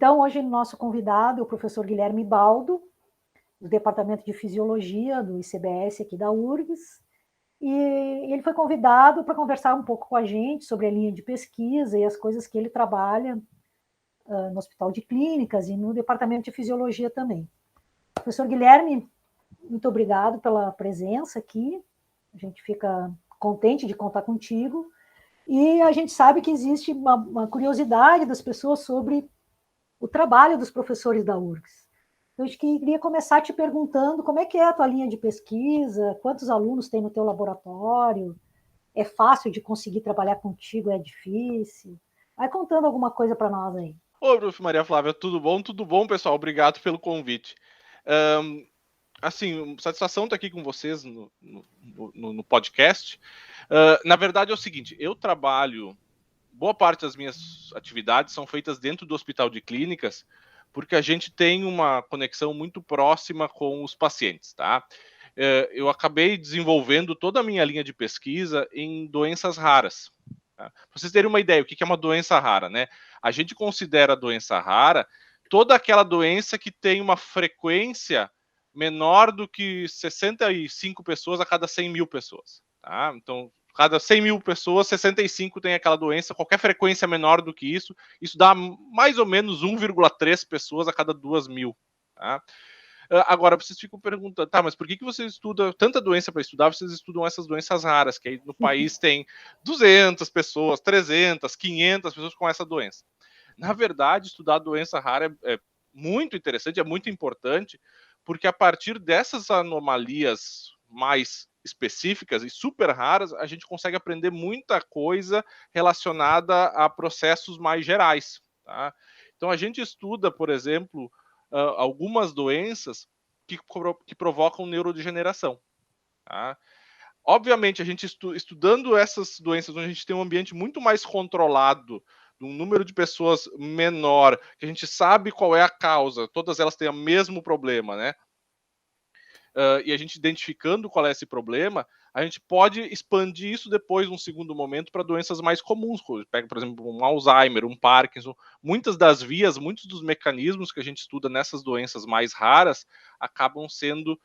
Então, hoje, nosso convidado é o professor Guilherme Baldo, do Departamento de Fisiologia do ICBS aqui da URGS, e ele foi convidado para conversar um pouco com a gente sobre a linha de pesquisa e as coisas que ele trabalha no Hospital de Clínicas e no Departamento de Fisiologia também. Professor Guilherme, muito obrigado pela presença aqui, a gente fica contente de contar contigo, e a gente sabe que existe uma curiosidade das pessoas sobre o trabalho dos professores da URGS. Eu queria começar te perguntando como é que é a tua linha de pesquisa, quantos alunos tem no teu laboratório, é fácil de conseguir trabalhar contigo, é difícil? Vai contando alguma coisa para nós aí. Oi, prof. Maria Flávia, tudo bom? Tudo bom, pessoal? Obrigado pelo convite. Assim, satisfação estar aqui com vocês no podcast. Na verdade é o seguinte, eu trabalho, boa parte das minhas atividades são feitas dentro do Hospital de Clínicas, porque a gente tem uma conexão muito próxima com os pacientes, tá? Eu acabei desenvolvendo toda a minha linha de pesquisa em doenças raras. Tá? Para vocês terem uma ideia, o que é uma doença rara, né? A gente considera a doença rara toda aquela doença que tem uma frequência menor do que 65 pessoas a cada 100 mil pessoas. Tá? Então, cada 100 mil pessoas, 65 tem aquela doença, qualquer frequência menor do que isso dá mais ou menos 1,3 pessoas a cada 2 mil. Tá? Agora, vocês ficam perguntando, tá, mas por que vocês estudam tanta doença para estudar, vocês estudam essas doenças raras, que aí no país tem 200 pessoas, 300, 500 pessoas com essa doença. Na verdade, estudar doença rara é muito interessante, é muito importante, porque a partir dessas anomalias mais específicas e super raras, a gente consegue aprender muita coisa relacionada a processos mais gerais. Tá? Então, a gente estuda, por exemplo, algumas doenças que provocam neurodegeneração. Tá? Obviamente, a gente estudando essas doenças, onde a gente tem um ambiente muito mais controlado, um número de pessoas menor, que a gente sabe qual é a causa, todas elas têm o mesmo problema, né? E a gente identificando qual é esse problema, a gente pode expandir isso depois, num segundo momento, para doenças mais comuns. Pega, por exemplo, um Alzheimer, um Parkinson. Muitas das vias, muitos dos mecanismos que a gente estuda nessas doenças mais raras acabam sendo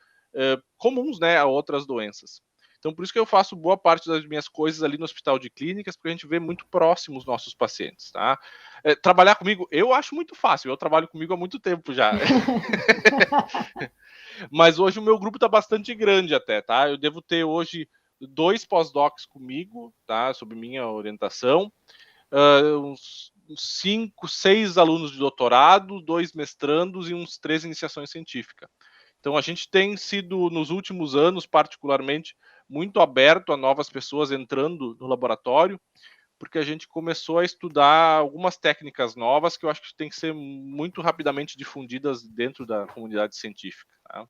comuns, né, a outras doenças. Então, por isso que eu faço boa parte das minhas coisas ali no Hospital de Clínicas, porque a gente vê muito próximo os nossos pacientes, tá? Trabalhar comigo, eu acho muito fácil, eu trabalho comigo há muito tempo já. Mas hoje o meu grupo está bastante grande até, tá? Eu devo ter hoje 2 pós-docs comigo, tá? Sob minha orientação, uns 5, 6 alunos de doutorado, 2 mestrandos e uns 3 iniciações científicas. Então a gente tem sido, nos últimos anos, particularmente, muito aberto a novas pessoas entrando no laboratório, porque a gente começou a estudar algumas técnicas novas que eu acho que tem que ser muito rapidamente difundidas dentro da comunidade científica. Tá?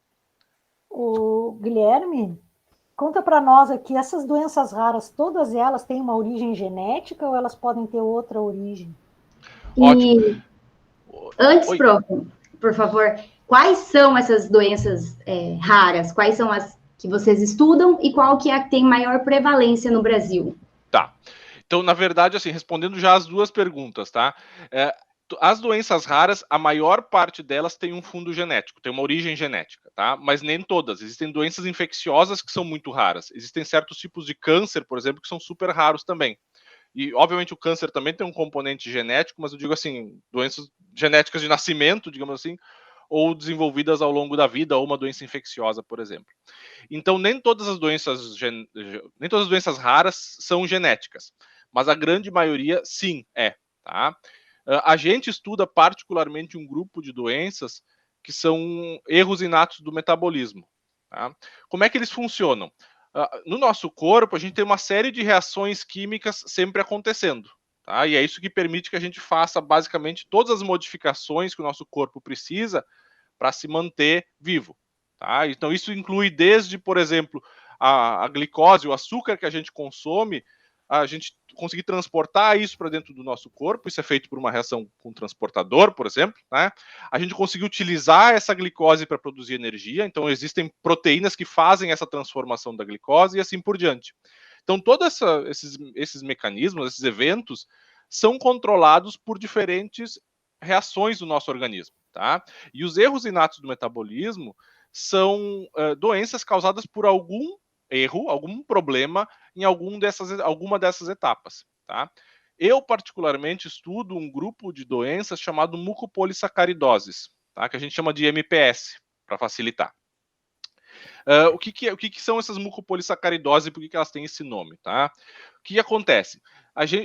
O Guilherme, conta para nós aqui, essas doenças raras, todas elas têm uma origem genética ou elas podem ter outra origem? Ótimo. E antes, prof, por favor, quais são essas doenças raras? Quais são as que vocês estudam e qual que é a que tem maior prevalência no Brasil? Tá. Então, na verdade, assim, respondendo já as duas perguntas, tá? As doenças raras, a maior parte delas tem um fundo genético, tem uma origem genética, tá? Mas nem todas. Existem doenças infecciosas que são muito raras. Existem certos tipos de câncer, por exemplo, que são super raros também. E, obviamente, o câncer também tem um componente genético, mas eu digo assim, doenças genéticas de nascimento, digamos assim, ou desenvolvidas ao longo da vida, ou uma doença infecciosa, por exemplo. Então, nem todas as doenças raras são genéticas, mas a grande maioria, sim, tá? A gente estuda particularmente um grupo de doenças que são erros inatos do metabolismo. Tá? Como é que eles funcionam? No nosso corpo, a gente tem uma série de reações químicas sempre acontecendo. Tá? E é isso que permite que a gente faça, basicamente, todas as modificações que o nosso corpo precisa para se manter vivo. Tá? Então, isso inclui desde, por exemplo, a glicose, o açúcar que a gente consome, a gente conseguir transportar isso para dentro do nosso corpo, isso é feito por uma reação com transportador, por exemplo, né? A gente conseguir utilizar essa glicose para produzir energia, então existem proteínas que fazem essa transformação da glicose e assim por diante. Então, todos esses mecanismos, esses eventos, são controlados por diferentes reações do nosso organismo, tá? E os erros inatos do metabolismo são doenças causadas por algum erro, algum problema em alguma dessas etapas, tá? Eu, particularmente, estudo um grupo de doenças chamado mucopolissacaridoses, tá? Que a gente chama de MPS, para facilitar. O que são essas mucopolissacaridoses e por que elas têm esse nome, tá? O que acontece?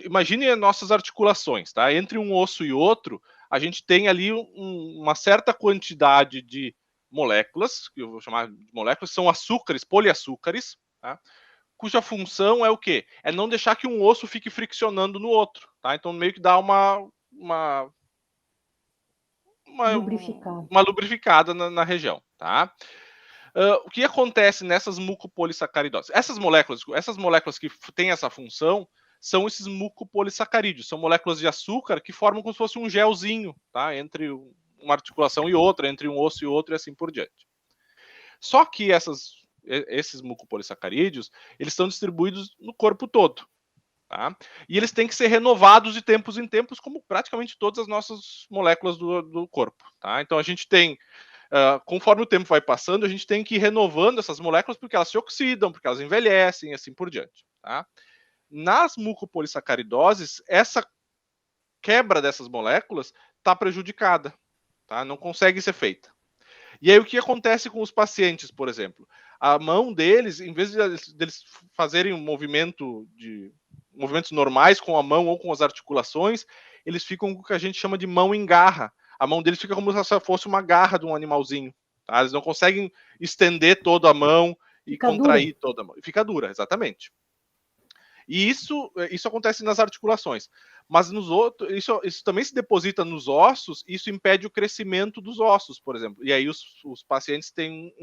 Imagine as nossas articulações, tá? Entre um osso e outro, a gente tem ali uma certa quantidade de moléculas, que eu vou chamar de moléculas, são açúcares, poliaçúcares, tá? Cuja função é o quê? É não deixar que um osso fique friccionando no outro, tá? Então meio que dá uma lubrificada na região, tá? O que acontece nessas mucopolissacaridoses? Essas moléculas que têm essa função são esses mucopolissacarídeos, são moléculas de açúcar que formam como se fosse um gelzinho, tá? Entre uma articulação e outra, entre um osso e outro e assim por diante. Só que esses mucopolissacarídeos, eles estão distribuídos no corpo todo, tá? E eles têm que ser renovados de tempos em tempos, como praticamente todas as nossas moléculas do corpo, tá? Então a gente tem, conforme o tempo vai passando, a gente tem que ir renovando essas moléculas porque elas se oxidam, porque elas envelhecem e assim por diante, tá? Nas mucopolissacaridoses, essa quebra dessas moléculas está prejudicada, tá? Não consegue ser feita. E aí o que acontece com os pacientes, por exemplo? A mão deles, em vez deles fazerem movimentos normais com a mão ou com as articulações, eles ficam com o que a gente chama de mão em garra. A mão deles fica como se fosse uma garra de um animalzinho. Tá? Eles não conseguem estender toda a mão e contrair toda a mão. Fica dura, exatamente. E isso acontece nas articulações. Mas nos outros, isso também se deposita nos ossos, isso impede o crescimento dos ossos, por exemplo. E aí os pacientes têm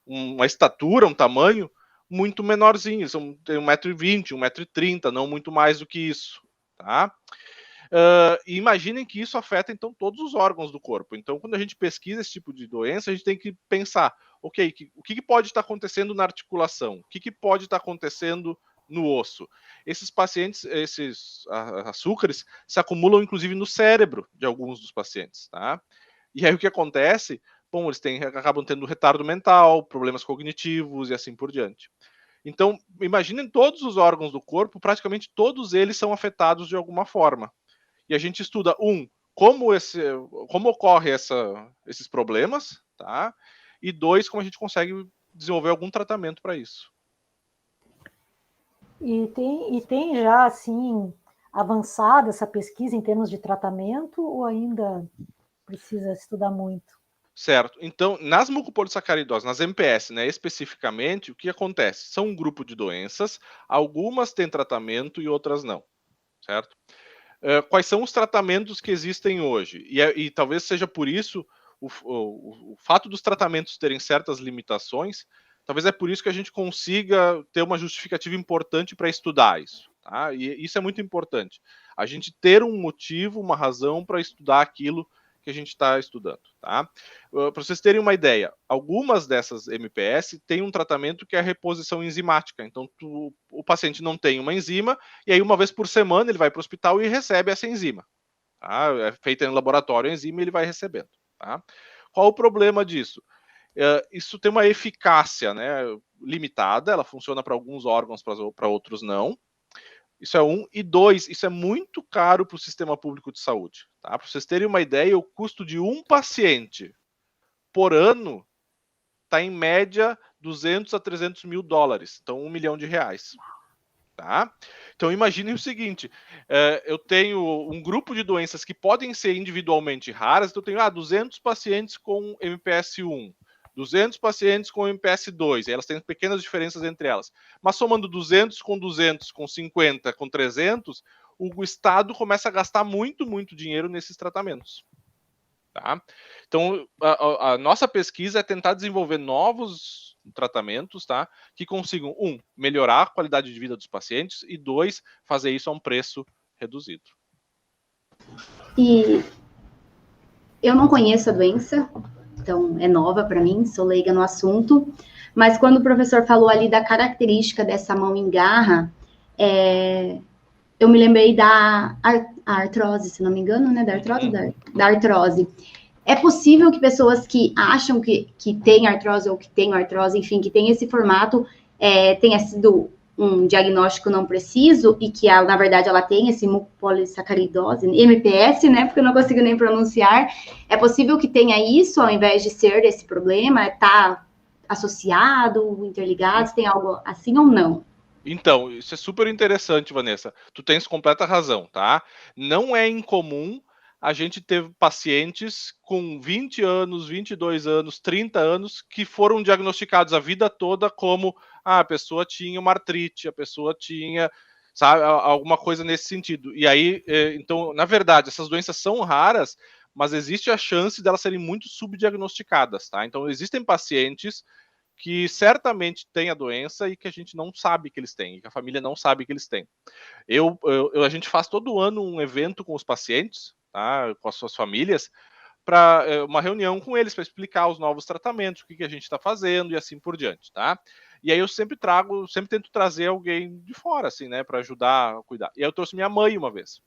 uma estatura, um tamanho muito menorzinho. Eles têm 1,20 m, 1,30 m, não muito mais do que isso. Tá? E imaginem que isso afeta, então, todos os órgãos do corpo. Então, quando a gente pesquisa esse tipo de doença, a gente tem que pensar, ok, o que pode estar acontecendo na articulação? O que pode estar acontecendo no osso? Esses pacientes, esses açúcares, se acumulam, inclusive, no cérebro de alguns dos pacientes, tá? E aí o que acontece? Bom, eles acabam tendo retardo mental, problemas cognitivos e assim por diante. Então, imaginem todos os órgãos do corpo, praticamente todos eles são afetados de alguma forma. E a gente estuda, como ocorre esses problemas, tá? E 2, como a gente consegue desenvolver algum tratamento para isso. E tem já, assim, avançada essa pesquisa em termos de tratamento ou ainda precisa estudar muito? Certo. Então, nas mucopolissacaridoses, nas MPS, né, especificamente, o que acontece? São um grupo de doenças, algumas têm tratamento e outras não, certo? Quais são os tratamentos que existem hoje? E talvez seja por isso o fato dos tratamentos terem certas limitações, talvez é por isso que a gente consiga ter uma justificativa importante para estudar isso. Tá? E isso é muito importante. A gente ter um motivo, uma razão para estudar aquilo que a gente está estudando. Tá? Para vocês terem uma ideia, algumas dessas MPS têm um tratamento que é a reposição enzimática. Então, o paciente não tem uma enzima, e aí uma vez por semana ele vai para o hospital e recebe essa enzima. Tá? É feita no laboratório a enzima e ele vai recebendo. Tá? Qual o problema disso? Isso tem uma eficácia, né, limitada, ela funciona para alguns órgãos, para outros não. Isso é 1. E 2, isso é muito caro para o sistema público de saúde. Tá? Para vocês terem uma ideia, o custo de um paciente por ano está em média 200 a 300 mil dólares. Então, R$1 milhão. Tá? Então, imaginem o seguinte, eu tenho um grupo de doenças que podem ser individualmente raras, então eu tenho 200 pacientes com MPS 1, 200 pacientes com MPS 2, elas têm pequenas diferenças entre elas. Mas somando 200, com 50, com 300, o Estado começa a gastar muito, muito dinheiro nesses tratamentos. Tá? Então, a nossa pesquisa é tentar desenvolver novos tratamentos, tá? Que consigam, melhorar a qualidade de vida dos pacientes e 2, fazer isso a um preço reduzido. E eu não conheço a doença, então é nova para mim, sou leiga no assunto, mas quando o professor falou ali da característica dessa mão em garra, eu me lembrei da artrose, se não me engano, né? Da artrose, da artrose. É possível que pessoas que acham que têm artrose ou que têm artrose, enfim, que tem esse formato, tenha sido um diagnóstico não preciso e que, na verdade, ela tem esse mucopolissacaridose, MPS, né? Porque eu não consigo nem pronunciar. É possível que tenha isso, ao invés de ser esse problema, tá associado, interligado, tem algo assim ou não? Então, isso é super interessante, Vanessa. Tu tens completa razão, tá? Não é incomum a gente ter pacientes com 20 anos, 22 anos, 30 anos que foram diagnosticados a vida toda como a pessoa tinha uma artrite, a pessoa tinha, sabe, alguma coisa nesse sentido. E aí, então, na verdade, essas doenças são raras, mas existe a chance delas serem muito subdiagnosticadas, tá? Então, existem pacientes que certamente têm a doença e que a gente não sabe que eles têm, que a família não sabe que eles têm. A gente faz todo ano um evento com os pacientes, tá, com as suas famílias, para uma reunião com eles para explicar os novos tratamentos, o que a gente está fazendo e assim por diante, tá? E aí eu sempre tento trazer alguém de fora, assim, né, para ajudar a cuidar. E aí eu trouxe minha mãe uma vez.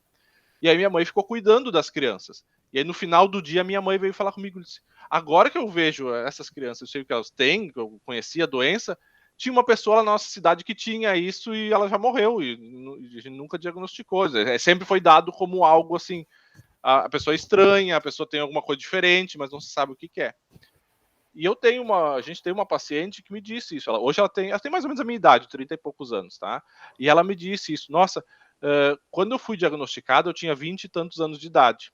E aí minha mãe ficou cuidando das crianças. E aí no final do dia minha mãe veio falar comigo e disse: agora que eu vejo essas crianças, eu sei o que elas têm, que eu conhecia a doença, tinha uma pessoa na nossa cidade que tinha isso e ela já morreu e a gente nunca diagnosticou. Sempre foi dado como algo assim, a pessoa é estranha, a pessoa tem alguma coisa diferente, mas não se sabe o que é. E a gente tem uma paciente que me disse isso. Hoje ela tem mais ou menos a minha idade, 30 e poucos anos, tá? E ela me disse isso. Nossa, quando eu fui diagnosticado, eu tinha 20 e tantos anos de idade.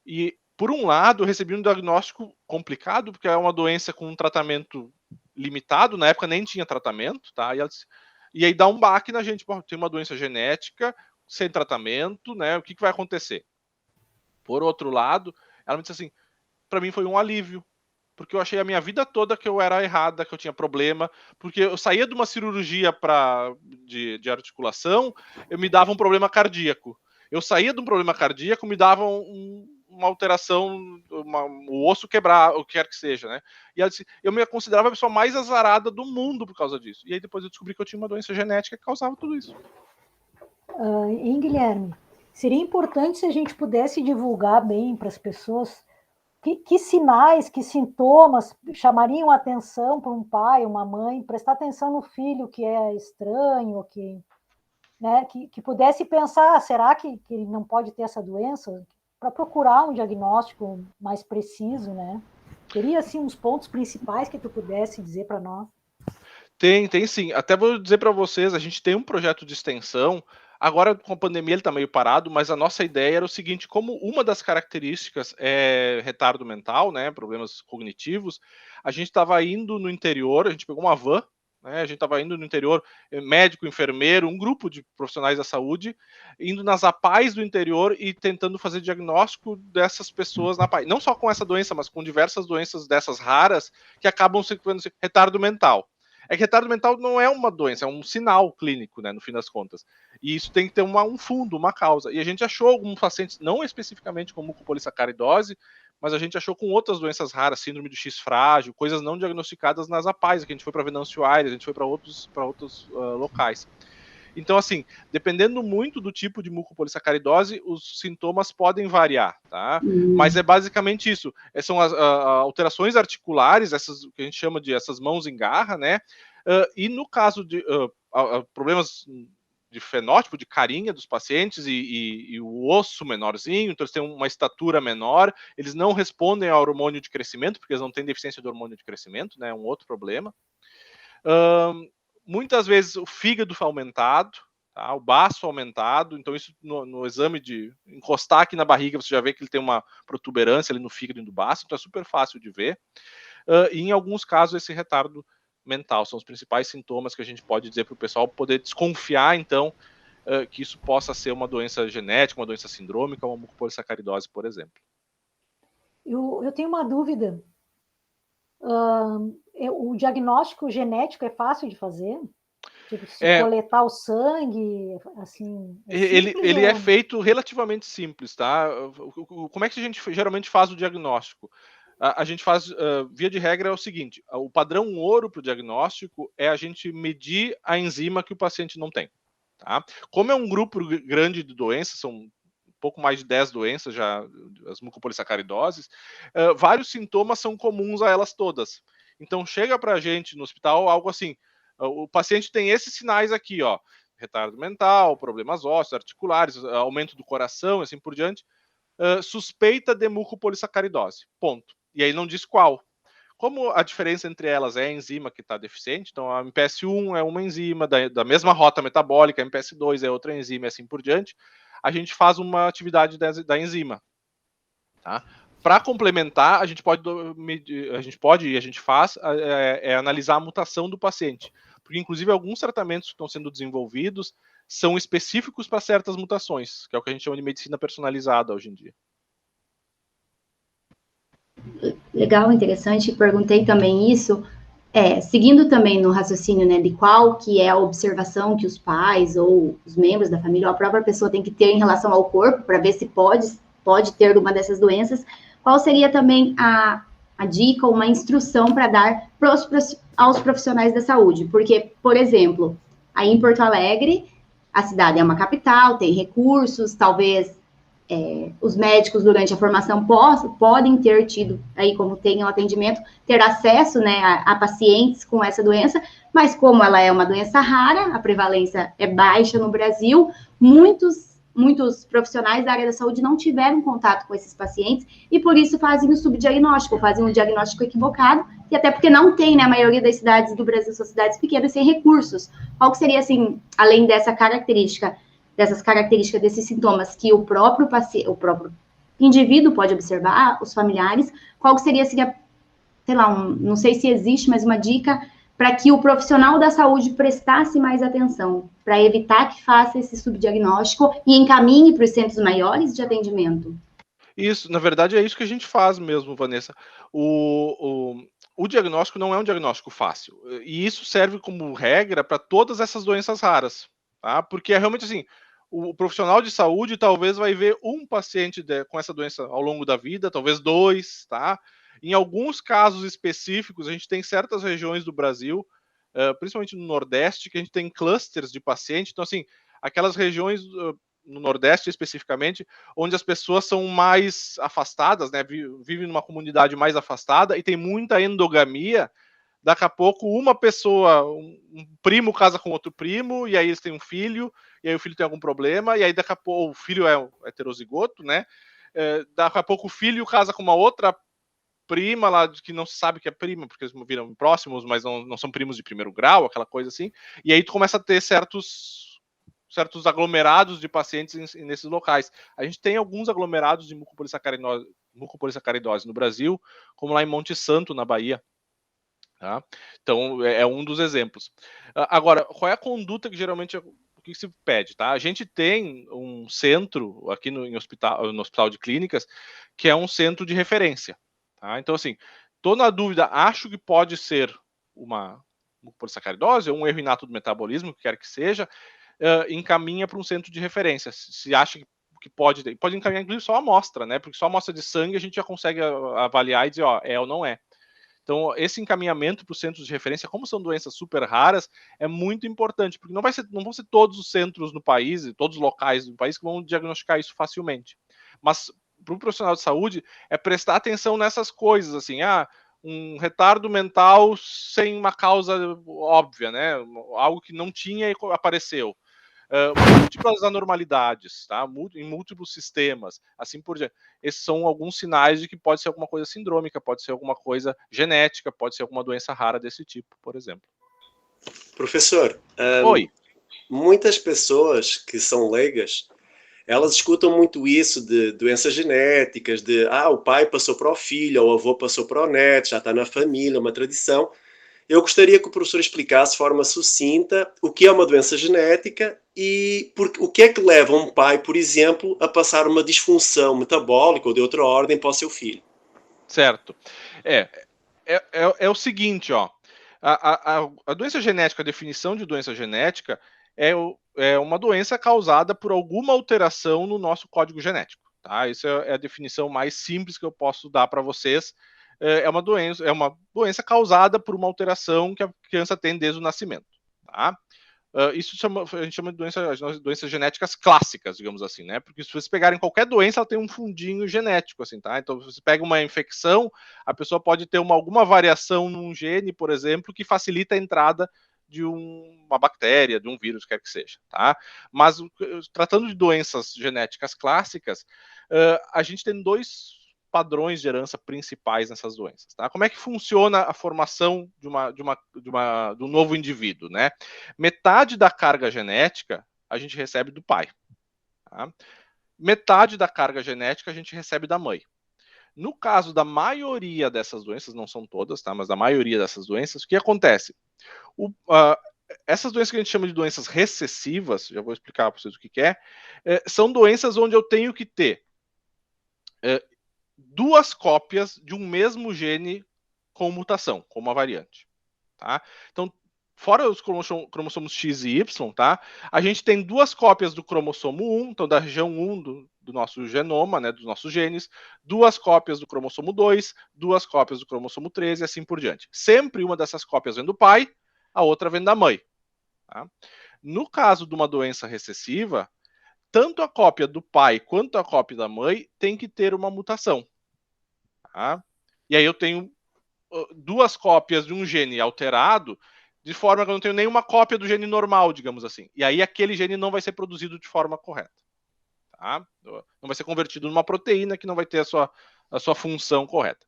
E, por um lado, eu recebi um diagnóstico complicado, porque é uma doença com um tratamento limitado, na época nem tinha tratamento, tá? E aí dá um baque na gente, tem uma doença genética, sem tratamento, né? O que vai acontecer? Por outro lado, ela me disse assim, para mim foi um alívio, porque eu achei a minha vida toda que eu era errada, que eu tinha problema, porque eu saía de uma cirurgia de articulação, eu me dava um problema cardíaco. Eu saía de um problema cardíaco, me dava uma alteração, o osso quebrar, o que quer que seja, né? E ela disse, eu me considerava a pessoa mais azarada do mundo por causa disso. E aí depois eu descobri que eu tinha uma doença genética que causava tudo isso. Hein, Guilherme? Seria importante se a gente pudesse divulgar bem para as pessoas que sinais, que sintomas chamariam atenção para um pai, uma mãe, prestar atenção no filho que é estranho, né, que pudesse pensar, será que ele não pode ter essa doença? Para procurar um diagnóstico mais preciso, né? Teria, assim, uns pontos principais que tu pudesse dizer para nós? Tem sim. Até vou dizer para vocês, a gente tem um projeto de extensão. Agora, com a pandemia, ele está meio parado, mas a nossa ideia era o seguinte: como uma das características é retardo mental, né, problemas cognitivos, a gente estava indo no interior, a gente pegou uma van, né, a gente estava indo no interior, médico, enfermeiro, um grupo de profissionais da saúde, indo nas APAES do interior e tentando fazer diagnóstico dessas pessoas na APAE. Não só com essa doença, mas com diversas doenças dessas raras que acabam sendo retardo mental. É que retardo mental não é uma doença, é um sinal clínico, né, no fim das contas. E isso tem que ter um fundo, uma causa. E a gente achou alguns pacientes, não especificamente com mucopolissacaridose, mas a gente achou com outras doenças raras, síndrome do X frágil, coisas não diagnosticadas nas APAES, que a gente foi para Venâncio Aires, a gente foi para outros locais. Então, assim, dependendo muito do tipo de mucopolissacaridose, os sintomas podem variar, tá? Mas é basicamente isso. São as alterações articulares, essas que a gente chama de essas mãos em garra, né? E no caso de problemas de fenótipo, de carinha dos pacientes e o osso menorzinho, então eles têm uma estatura menor, eles não respondem ao hormônio de crescimento, porque eles não têm deficiência de hormônio de crescimento, né? É um outro problema. Muitas vezes o fígado aumentado, tá? O baço aumentado, então isso no exame de encostar aqui na barriga, você já vê que ele tem uma protuberância ali no fígado e no baço, então é super fácil de ver. E em alguns casos esse retardo mental são os principais sintomas que a gente pode dizer para o pessoal poder desconfiar, então, que isso possa ser uma doença genética, uma doença sindrômica, uma mucopolissacaridose, por exemplo. Eu tenho uma dúvida. O diagnóstico genético é fáco de fazer? Tipo, se coletar o sangue, assim... Ele é feito relativamente simples, tá? Como é que a gente geralmente faz o diagnóstico? A gente faz, via de regra, é o seguinte: o padrão ouro para o diagnóstico é a gente medir a enzima que o paciente não tem. Tá? Como é um grupo grande de doenças, são um pouco mais de 10 doenças já, as mucopolissacaridoses, vários sintomas são comuns a elas todas. Então chega para a gente no hospital algo assim, o paciente tem esses sinais aqui, ó, retardo mental, problemas ósseos, articulares, aumento do coração, assim por diante, suspeita de mucopolissacaridose, ponto. E aí não diz qual. Como a diferença entre elas é a enzima que está deficiente, então a MPS1 é uma enzima da mesma rota metabólica, a MPS2 é outra enzima e assim por diante, a gente faz uma atividade da enzima. Tá? Para complementar, a gente pode e a gente faz analisar a mutação do paciente. Porque, inclusive, alguns tratamentos que estão sendo desenvolvidos são específicos para certas mutações, que é o que a gente chama de medicina personalizada hoje em dia. Legal, interessante. Perguntei também isso, seguindo também no raciocínio, né, de qual que é a observação que os pais ou os membros da família ou a própria pessoa tem que ter em relação ao corpo para ver se pode ter uma dessas doenças. Qual seria também a dica ou uma instrução para dar aos profissionais da saúde? Porque, por exemplo, aí em Porto Alegre, a cidade é uma capital, tem recursos, talvez os médicos durante a formação podem ter tido, aí como tem o atendimento, ter acesso, né, a pacientes com essa doença, mas como ela é uma doença rara, a prevalência é baixa no Brasil, muitos profissionais da área da saúde não tiveram contato com esses pacientes e por isso fazem o subdiagnóstico, fazem um diagnóstico equivocado, e até porque não tem, né, a maioria das cidades do Brasil são cidades pequenas sem recursos. Qual que seria, assim, além dessas características desses sintomas que o próprio paciente, o próprio indivíduo pode observar, os familiares, qual seria, sei lá, não sei se existe, mas uma dica para que o profissional da saúde prestasse mais atenção, para evitar que faça esse subdiagnóstico e encaminhe para os centros maiores de atendimento? Isso, na verdade, é isso que a gente faz mesmo, Vanessa. O diagnóstico não é um diagnóstico fácil, e isso serve como regra para todas essas doenças raras, tá? Porque é realmente assim, o profissional de saúde talvez vai ver um paciente com essa doença ao longo da vida, talvez 2, tá? Em alguns casos específicos, a gente tem certas regiões do Brasil, principalmente no Nordeste, que a gente tem clusters de pacientes. Então, assim, aquelas regiões no Nordeste especificamente, onde as pessoas são mais afastadas, né? Vivem numa comunidade mais afastada e tem muita endogamia. Daqui a pouco uma pessoa, um primo casa com outro primo, e aí eles têm um filho, e aí o filho tem algum problema, e aí daqui a pouco o filho é heterozigoto, né? Daqui a pouco o filho casa com uma outra prima lá que não se sabe que é prima, porque eles viram próximos, mas não são primos de primeiro grau, aquela coisa assim, e aí tu começa a ter certos aglomerados de pacientes nesses locais. A gente tem alguns aglomerados de mucopolissacaridose no Brasil, como lá em Monte Santo, na Bahia. Tá? Então, é um dos exemplos. Agora, qual é a conduta que geralmente o que se pede? Tá? A gente tem um centro aqui no hospital de clínicas, que é um centro de referência. Tá? Então, assim, estou na dúvida, acho que pode ser uma mucopolissacaridose, ou um erro inato do metabolismo, que quer que seja, encaminha para um centro de referência. Se acha que pode encaminhar, inclusive, só a amostra, né? Porque só a amostra de sangue a gente já consegue avaliar e dizer, ó, é ou não é. Então, esse encaminhamento para os centros de referência, como são doenças super raras, é muito importante, porque não vão ser todos os centros no país, todos os locais do país que vão diagnosticar isso facilmente. Mas, para o profissional de saúde, é prestar atenção nessas coisas, assim, um retardo mental sem uma causa óbvia, né? Algo que não tinha e apareceu. Múltiplas anormalidades, tá? Em múltiplos sistemas, assim por diante. Esses são alguns sinais de que pode ser alguma coisa sindrômica, pode ser alguma coisa genética, pode ser alguma doença rara desse tipo, por exemplo. Professor, Oi. Muitas pessoas que são leigas, elas escutam muito isso de doenças genéticas, de o pai passou para o filho, ou o avô passou para o neto, já está na família, uma tradição. Eu gostaria que o professor explicasse de forma sucinta o que é uma doença genética e o que é que leva um pai, por exemplo, a passar uma disfunção metabólica ou de outra ordem para o seu filho. Certo. É o seguinte, ó. A doença genética, a definição de doença genética é uma doença causada por alguma alteração no nosso código genético. Tá? Isso é a definição mais simples que eu posso dar para vocês. É uma doença causada por uma alteração que a criança tem desde o nascimento. Tá? isso a gente chama de doenças genéticas clássicas, digamos assim, né? Porque se vocês pegarem qualquer doença, ela tem um fundinho genético, assim, tá? Então, se você pega uma infecção, a pessoa pode ter alguma variação num gene, por exemplo, que facilita a entrada de uma bactéria, de um vírus, quer que seja, tá? Mas tratando de doenças genéticas clássicas, a gente tem dois padrões de herança principais nessas doenças, tá? Como é que funciona a formação de um novo indivíduo, né? Metade da carga genética a gente recebe do pai, tá? Metade da carga genética a gente recebe da mãe. No caso da maioria dessas doenças, não são todas, tá? Mas da maioria dessas doenças, o que acontece? Essas doenças que a gente chama de doenças recessivas, já vou explicar para vocês o que é, são doenças onde eu tenho que ter duas cópias de um mesmo gene com mutação, com uma variante, tá? Então, fora os cromossomos X e Y, tá? A gente tem duas cópias do cromossomo 1, então da região 1 do nosso genoma, né, dos nossos genes, duas cópias do cromossomo 2, duas cópias do cromossomo 13 e assim por diante. Sempre uma dessas cópias vem do pai, a outra vem da mãe, tá? No caso de uma doença recessiva, tanto a cópia do pai quanto a cópia da mãe tem que ter uma mutação, tá? E aí eu tenho duas cópias de um gene alterado, de forma que eu não tenho nenhuma cópia do gene normal, digamos assim. E aí aquele gene não vai ser produzido de forma correta, tá? Não vai ser convertido numa proteína que não vai ter a sua função correta.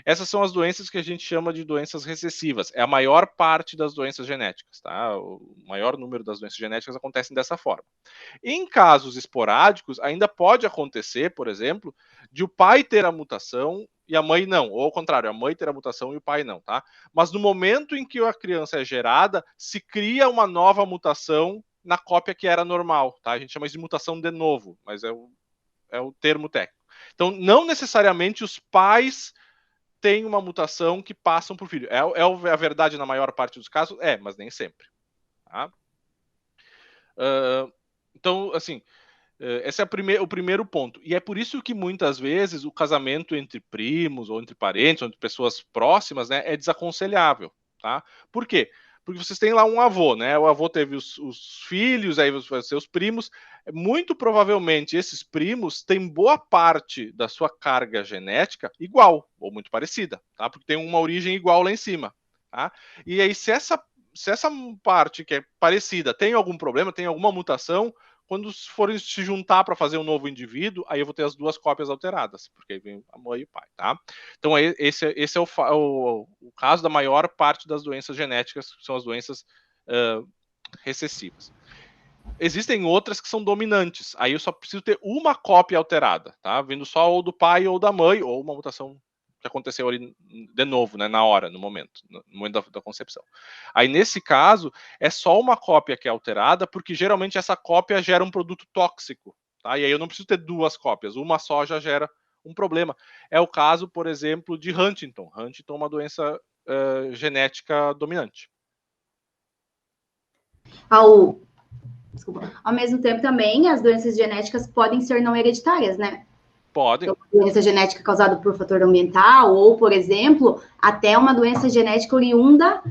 Essas são as doenças que a gente chama de doenças recessivas. É a maior parte das doenças genéticas, tá? O maior número das doenças genéticas acontecem dessa forma. Em casos esporádicos, ainda pode acontecer, por exemplo, de o pai ter a mutação e a mãe não, ou ao contrário, a mãe ter a mutação e o pai não, tá? Mas no momento em que a criança é gerada, se cria uma nova mutação na cópia que era normal, tá? A gente chama isso de mutação de novo, mas é o termo técnico. Então, não necessariamente os pais têm uma mutação que passam para o filho. É a verdade na maior parte dos casos? Mas nem sempre. Tá? Então, assim, esse é o primeiro ponto. E é por isso que muitas vezes o casamento entre primos, ou entre parentes, ou entre pessoas próximas, né, é desaconselhável. Tá? Por quê? Porque vocês têm lá um avô, né? O avô teve os filhos, aí os seus primos. Muito provavelmente esses primos têm boa parte da sua carga genética igual, ou muito parecida, tá? Porque tem uma origem igual lá em cima. Tá? E aí, se essa parte que é parecida tem algum problema, tem alguma mutação, quando forem se juntar para fazer um novo indivíduo, aí eu vou ter as duas cópias alteradas, porque aí vem a mãe e o pai, tá? Então, esse é o caso da maior parte das doenças genéticas, que são as doenças recessivas. Existem outras que são dominantes, aí eu só preciso ter uma cópia alterada, tá? Vindo só ou do pai ou da mãe, ou uma mutação que aconteceu ali de novo, né, na hora, no momento da concepção. Aí, nesse caso, é só uma cópia que é alterada, porque geralmente essa cópia gera um produto tóxico, tá? E aí eu não preciso ter duas cópias, uma só já gera um problema. É o caso, por exemplo, de Huntington. Huntington é uma doença genética dominante. Ao mesmo tempo, também, as doenças genéticas podem ser não hereditárias, né? Podem. Então, doença genética causada por fator ambiental, ou, por exemplo, até uma doença genética oriunda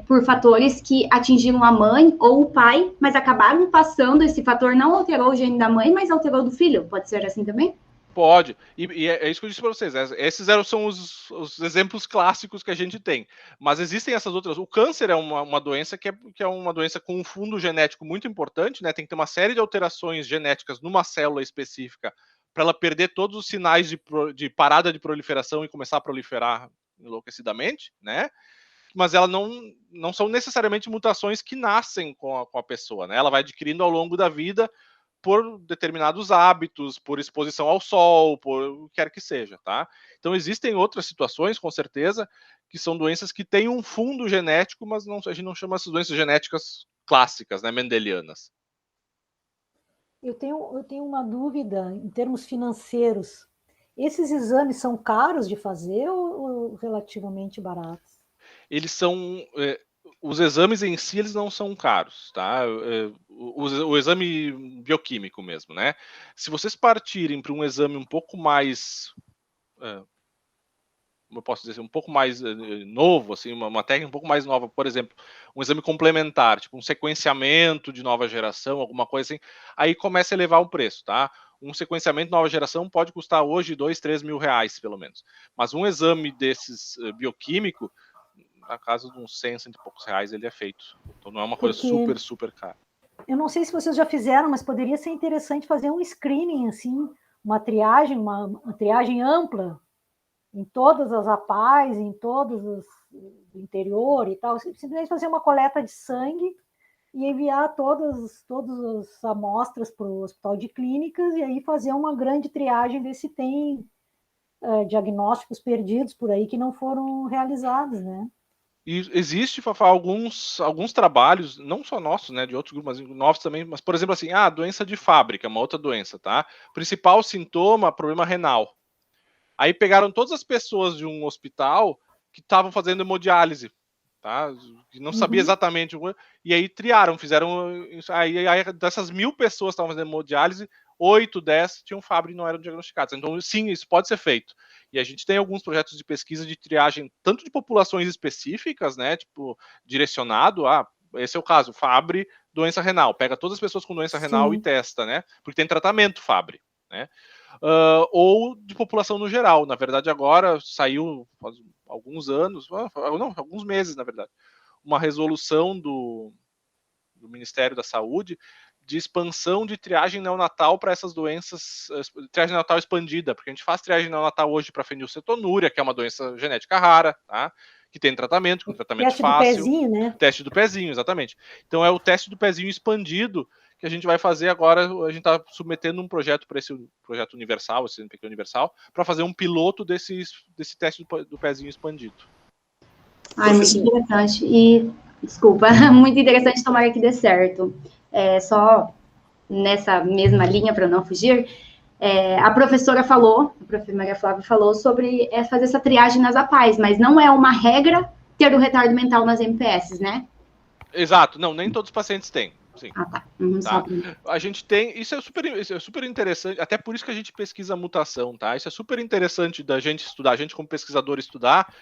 por fatores que atingiram a mãe ou o pai, mas acabaram passando, esse fator não alterou o gene da mãe, mas alterou do filho. Pode ser assim também? Pode, e é isso que eu disse para vocês. Esses são os exemplos clássicos que a gente tem. Mas existem essas outras. O câncer é uma doença que é uma doença com um fundo genético muito importante, né? Tem que ter uma série de alterações genéticas numa célula específica para ela perder todos os sinais de parada de proliferação e começar a proliferar enlouquecidamente, né? Mas ela não são necessariamente mutações que nascem com a pessoa, né? Ela vai adquirindo ao longo da vida por determinados hábitos, por exposição ao sol, por o que quer que seja, tá? Então existem outras situações, com certeza, que são doenças que têm um fundo genético, mas a gente não chama essas doenças genéticas clássicas, né, mendelianas. Eu tenho uma dúvida em termos financeiros. Esses exames são caros de fazer ou relativamente baratos? Eles são... os exames em si, eles não são caros, tá? O exame bioquímico mesmo, né? Se vocês partirem para um exame um pouco mais como eu posso dizer, um pouco mais novo, assim, uma técnica um pouco mais nova, por exemplo, um exame complementar, tipo um sequenciamento de nova geração, alguma coisa assim, aí começa a elevar o preço, tá? Um sequenciamento de nova geração pode custar hoje 2, 3 mil reais, pelo menos. Mas um exame desses bioquímico, na casa de uns 100 e poucos reais ele é feito. Então não é uma coisa super cara. Eu não sei se vocês já fizeram, mas poderia ser interessante fazer um screening, assim, uma triagem ampla em todas as APAES, em todos os do interior e tal, simplesmente fazer uma coleta de sangue e enviar todas as amostras para o hospital de clínicas e aí fazer uma grande triagem, ver se tem diagnósticos perdidos por aí que não foram realizados, né? E existe, Fafá, alguns trabalhos, não só nossos, né, de outros grupos, mas novos também, mas, por exemplo, assim, doença de fábrica, uma outra doença, tá? Principal sintoma, problema renal. Aí pegaram todas as pessoas de um hospital que estavam fazendo hemodiálise, tá? Que não sabia exatamente, e aí triaram, fizeram, aí dessas 1.000 pessoas que estavam fazendo hemodiálise, 8, 10 tinham Fabry e não eram diagnosticados. Então, sim, isso pode ser feito. E a gente tem alguns projetos de pesquisa de triagem, tanto de populações específicas, né, tipo, direcionado a, esse é o caso, Fabry, doença renal. Pega todas as pessoas com doença renal e testa, né, porque tem tratamento Fabry, né. Ou de população no geral. Na verdade, agora saiu, faz alguns anos, não, alguns meses, na verdade, uma resolução do Ministério da Saúde de expansão de triagem neonatal para essas doenças, triagem neonatal expandida, porque a gente faz triagem neonatal hoje para fenilcetonúria, que é uma doença genética rara, tá? Que tem tratamento, com tratamento teste fácil. Teste do pezinho, né? Teste do pezinho, exatamente. Então é o teste do pezinho expandido que a gente vai fazer agora. A gente está submetendo um projeto para esse projeto universal, esse CNPq universal, para fazer um piloto desse teste do pezinho expandido. Ai, muito interessante. E, desculpa, muito interessante, tomara que dê certo. Só nessa mesma linha, para não fugir, a professora falou, a professora Maria Flávia falou sobre fazer essa triagem nas APAES, mas não é uma regra ter o retardo mental nas MPS, né? Exato, não, nem todos os pacientes têm. Sim. Tá. Tá? A gente tem, isso é super interessante, até por isso que a gente pesquisa a mutação, tá? Isso é super interessante da gente estudar, a gente como pesquisador estudar,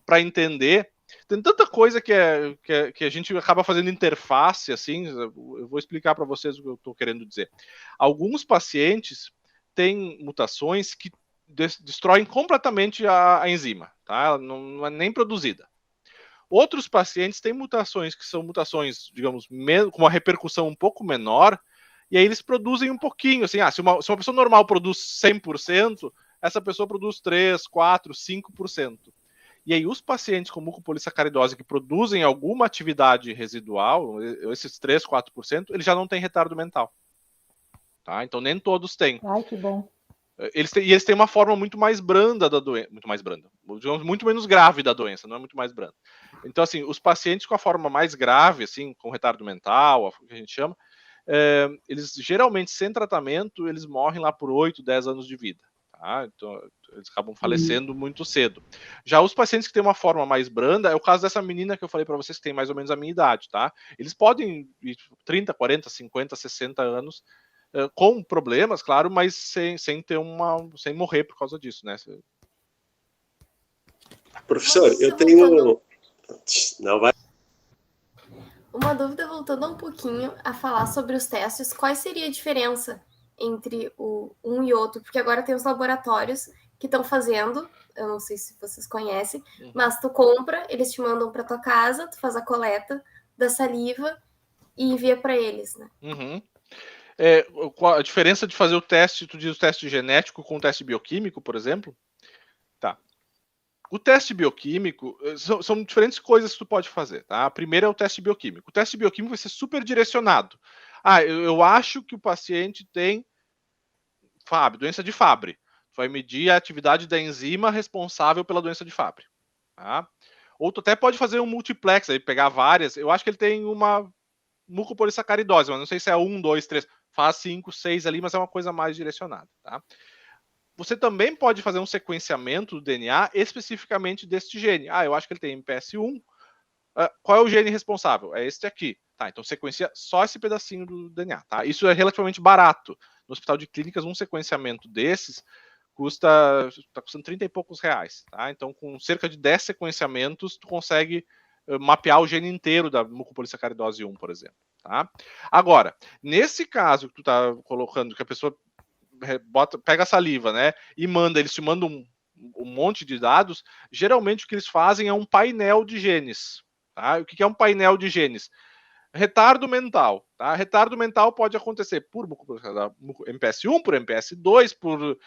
para entender. Tem tanta coisa que a gente acaba fazendo interface, assim, eu vou explicar para vocês o que eu estou querendo dizer. Alguns pacientes têm mutações que destroem completamente a enzima, tá? Ela não é nem produzida. Outros pacientes têm mutações que são mutações, digamos, com uma repercussão um pouco menor, e aí eles produzem um pouquinho, assim, se uma pessoa normal produz 100%, essa pessoa produz 3, 4, 5%. E aí os pacientes com mucopolissacaridose que produzem alguma atividade residual, esses 3, 4%, eles já não têm retardo mental. Tá? Então nem todos têm. Ai, que bom. Eles têm uma forma muito mais branda da doença, muito menos grave da doença, não é muito mais branda. Então, assim, os pacientes com a forma mais grave, assim, com retardo mental, o que a gente chama, eles geralmente, sem tratamento, eles morrem lá por 8, 10 anos de vida. Tá? Então, eles acabam falecendo muito cedo. Já os pacientes que têm uma forma mais branda, é o caso dessa menina que eu falei para vocês, que tem mais ou menos a minha idade, tá? Eles podem ir 30, 40, 50, 60 anos, com problemas, claro, mas sem morrer por causa disso, né? Professor, eu tenho... Não vai... Uma dúvida, voltando um pouquinho a falar sobre os testes, qual seria a diferença entre um e outro? Porque agora tem os laboratórios que estão fazendo, eu não sei se vocês conhecem, mas tu compra, eles te mandam para tua casa, tu faz a coleta da saliva e envia para eles, né? A diferença de fazer o teste, tu diz o teste genético com o teste bioquímico, por exemplo? Tá. O teste bioquímico, são diferentes coisas que tu pode fazer, tá? A primeira é o teste bioquímico. O teste bioquímico vai ser super direcionado. Eu acho que o paciente tem Fabry, doença de Fabry. Tu vai medir a atividade da enzima responsável pela doença de Fabry. Tá? Ou tu até pode fazer um multiplex, aí pegar várias. Eu acho que ele tem uma mucopolissacaridose, mas não sei se é 1, 2, 3. Faz 5, 6 ali, mas é uma coisa mais direcionada. Tá? Você também pode fazer um sequenciamento do DNA especificamente deste gene. Eu acho que ele tem MPS1. Qual é o gene responsável? É este aqui. Tá, então sequencia só esse pedacinho do DNA. Tá? Isso é relativamente barato. No hospital de clínicas, um sequenciamento desses tá custando 30 e poucos reais, tá? Então, com cerca de 10 sequenciamentos, tu consegue mapear o gene inteiro da mucopolissacaridose 1, por exemplo, tá? Agora, nesse caso que tu tá colocando, que a pessoa pega a saliva, né, e eles te mandam um monte de dados, geralmente o que eles fazem é um painel de genes, tá? O que é um painel de genes? Retardo mental, tá? Retardo mental pode acontecer por MPS1, por MPS2, por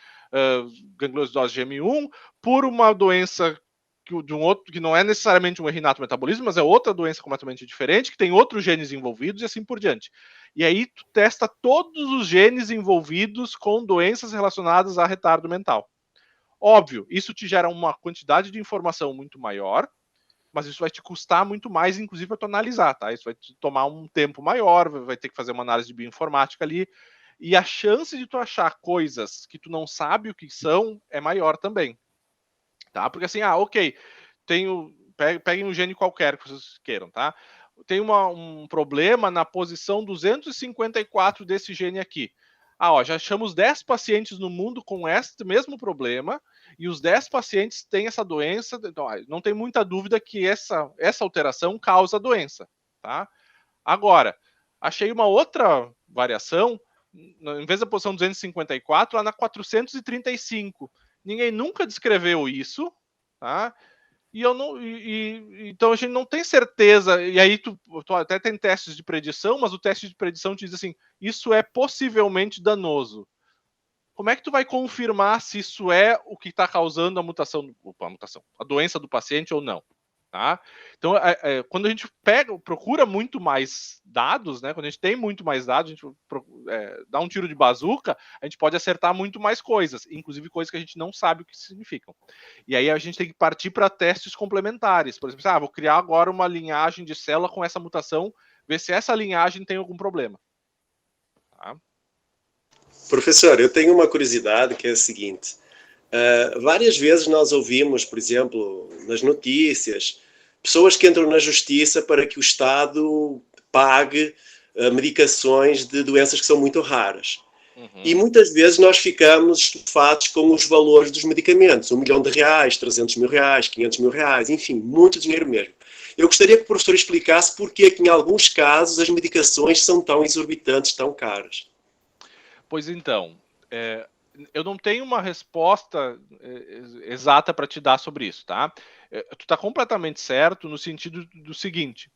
gangliosidose GM1, por uma doença de um outro, que não é necessariamente um erinato metabolismo, mas é outra doença completamente diferente, que tem outros genes envolvidos e assim por diante. E aí tu testa todos os genes envolvidos com doenças relacionadas a retardo mental. Óbvio, isso te gera uma quantidade de informação muito maior, mas isso vai te custar muito mais, inclusive, para tu analisar, tá? Isso vai te tomar um tempo maior, vai ter que fazer uma análise de bioinformática ali, e a chance de tu achar coisas que tu não sabe o que são é maior também, tá? Porque assim, ok, peguem um gene qualquer que vocês queiram, tá? Tem um problema na posição 254 desse gene aqui. Já achamos 10 pacientes no mundo com este mesmo problema, e os 10 pacientes têm essa doença, então, não tem muita dúvida que essa alteração causa a doença, tá? Agora, achei uma outra variação, em vez da posição 254, lá na 435. Ninguém nunca descreveu isso, tá? Então a gente não tem certeza, e aí tu até tem testes de predição, mas o teste de predição te diz assim, isso é possivelmente danoso. Como é que tu vai confirmar se isso é o que está causando a doença do paciente ou não? Tá? Então, quando a gente procura muito mais dados, né? Quando a gente tem muito mais dados, a gente dá um tiro de bazuca, a gente pode acertar muito mais coisas, inclusive coisas que a gente não sabe o que significam. E aí a gente tem que partir para testes complementares. Por exemplo, vou criar agora uma linhagem de célula com essa mutação, ver se essa linhagem tem algum problema. Tá? Professor, eu tenho uma curiosidade que é a seguinte. Várias vezes nós ouvimos, por exemplo, nas notícias, pessoas que entram na justiça para que o Estado pague medicações de doenças que são muito raras. Uhum. E muitas vezes nós ficamos estupefatos com os valores dos medicamentos. R$1 milhão, 300 mil reais, 500 mil reais, enfim, muito dinheiro mesmo. Eu gostaria que o professor explicasse porque é que em alguns casos as medicações são tão exorbitantes, tão caras. Pois então, eu não tenho uma resposta exata para te dar sobre isso, tá? Tu está completamente certo no sentido do seguinte,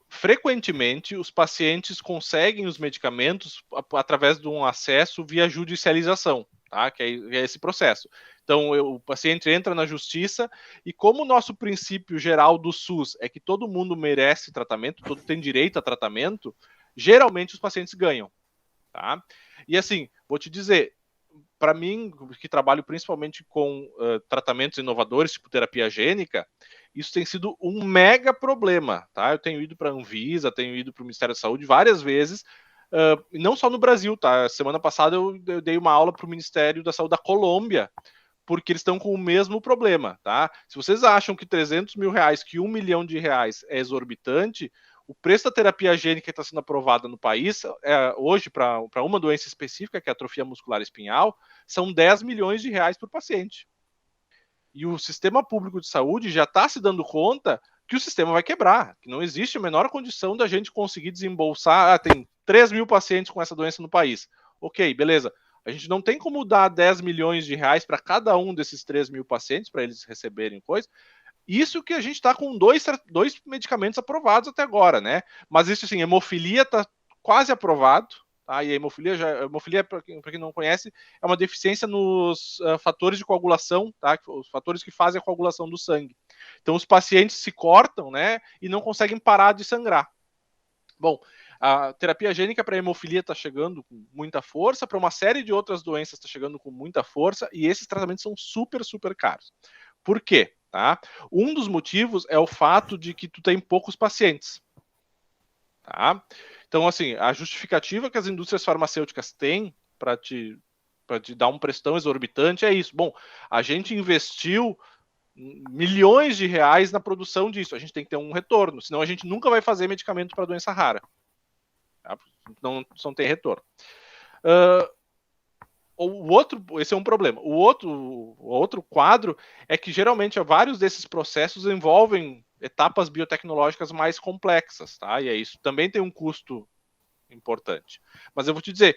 frequentemente os pacientes conseguem os medicamentos através de um acesso via judicialização, tá? Que é esse processo. Então, o paciente entra na justiça e como o nosso princípio geral do SUS é que todo mundo merece tratamento, todo tem direito a tratamento, geralmente os pacientes ganham. Tá? E assim, vou te dizer, para mim, que trabalho principalmente com tratamentos inovadores, tipo terapia gênica, isso tem sido um mega problema. Tá? Eu tenho ido para a Anvisa, tenho ido para o Ministério da Saúde várias vezes, não só no Brasil. Tá? Semana passada eu dei uma aula para o Ministério da Saúde da Colômbia, porque eles estão com o mesmo problema. Tá? Se vocês acham que 300 mil reais, que R$1 milhão é exorbitante, o preço da terapia gênica que está sendo aprovada no país, hoje, para uma doença específica, que é a atrofia muscular espinhal, são R$10 milhões por paciente. E o sistema público de saúde já está se dando conta que o sistema vai quebrar, que não existe a menor condição da gente conseguir desembolsar. Tem 3 mil pacientes com essa doença no país. Ok, beleza. A gente não tem como dar R$10 milhões para cada um desses 3 mil pacientes, para eles receberem coisa. Isso que a gente está com dois medicamentos aprovados até agora, né? Mas isso, assim, hemofilia está quase aprovado, tá? E a hemofilia, para quem não conhece, é uma deficiência nos fatores de coagulação, tá? Os fatores que fazem a coagulação do sangue. Então, os pacientes se cortam, né? E não conseguem parar de sangrar. Bom, a terapia gênica para hemofilia está chegando com muita força, para uma série de outras doenças está chegando com muita força, e esses tratamentos são super, super caros. Por quê? Tá? Um dos motivos é o fato de que tu tem poucos pacientes. Tá? Então, assim, a justificativa que as indústrias farmacêuticas têm para te dar um preço tão exorbitante é isso. Bom, a gente investiu milhões de reais na produção disso. A gente tem que ter um retorno, senão a gente nunca vai fazer medicamento para doença rara. Tá? Não tem retorno. esse é um problema. O outro quadro é que geralmente vários desses processos envolvem etapas biotecnológicas mais complexas, tá? E isso também tem um custo importante. Mas eu vou te dizer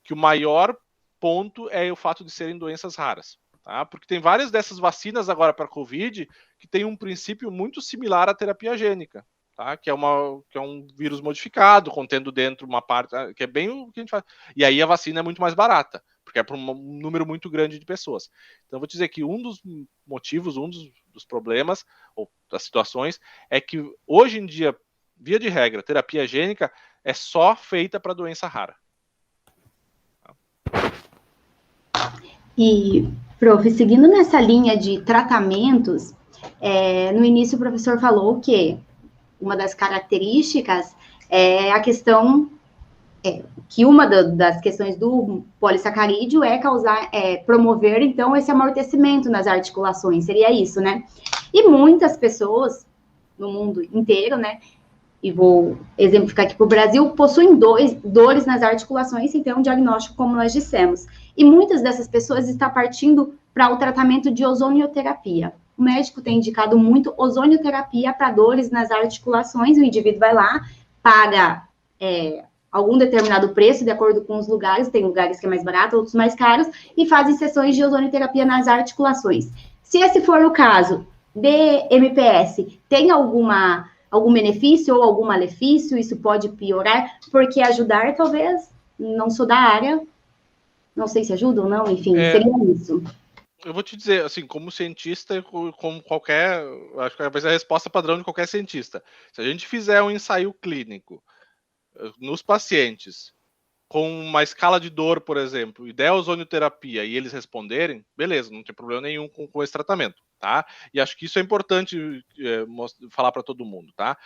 que o maior ponto é o fato de serem doenças raras, tá? Porque tem várias dessas vacinas agora para Covid que tem um princípio muito similar à terapia gênica, tá? Que é um vírus modificado, contendo dentro uma parte, que é bem o que a gente faz. E aí a vacina é muito mais barata, porque é para um número muito grande de pessoas. Então, eu vou dizer que um dos motivos, um dos problemas, ou das situações, é que hoje em dia, via de regra, terapia gênica é só feita para doença rara. E, prof, seguindo nessa linha de tratamentos, no início o professor falou que uma das características é a questão que uma das questões do polissacarídeo é promover, então, esse amortecimento nas articulações, seria isso, né? E muitas pessoas no mundo inteiro, né, e vou exemplificar aqui para o Brasil, possuem dores nas articulações sem ter um diagnóstico, como nós dissemos. E muitas dessas pessoas estão partindo para o tratamento de ozonioterapia. O médico tem indicado muito ozonioterapia para dores nas articulações, o indivíduo vai lá, paga algum determinado preço, de acordo com os lugares, tem lugares que é mais barato, outros mais caros, e fazem sessões de ozonioterapia nas articulações. Se esse for o caso de MPS, tem algum benefício ou algum malefício? Isso pode piorar? Porque ajudar, talvez, não sou da área, não sei se ajuda ou não, enfim, seria isso. Eu vou te dizer, assim, como cientista, como qualquer, acho que vai ser a resposta padrão de qualquer cientista. Se a gente fizer um ensaio clínico nos pacientes com uma escala de dor, por exemplo, e der ozonioterapia e eles responderem, beleza, não tem problema nenhum com esse tratamento, tá? E acho que isso é importante falar para todo mundo, tá?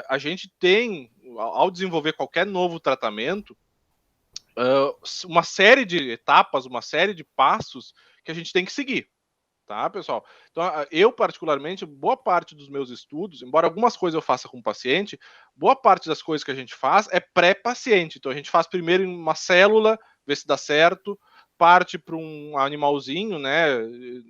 A gente tem, ao desenvolver qualquer novo tratamento, uma série de etapas, uma série de passos que a gente tem que seguir, tá, pessoal? Então, eu, particularmente, boa parte dos meus estudos, embora algumas coisas eu faça com o paciente, boa parte das coisas que a gente faz é pré-paciente. Então, a gente faz primeiro em uma célula, vê se dá certo, parte para um animalzinho, né,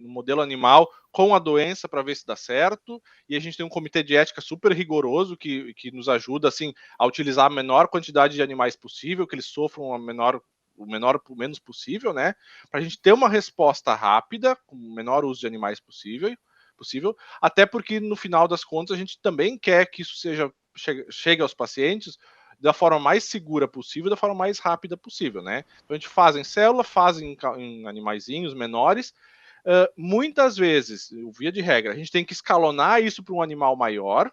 um modelo animal com a doença para ver se dá certo, e a gente tem um comitê de ética super rigoroso que nos ajuda, assim, a utilizar a menor quantidade de animais possível, que eles sofram o menos possível, né? Para a gente ter uma resposta rápida, com o menor uso de animais possível, até porque no final das contas a gente também quer que isso chegue aos pacientes da forma mais segura possível, da forma mais rápida possível, né? Então a gente faz em célula, faz em animaizinhos menores. Muitas vezes, via de regra, a gente tem que escalonar isso para um animal maior,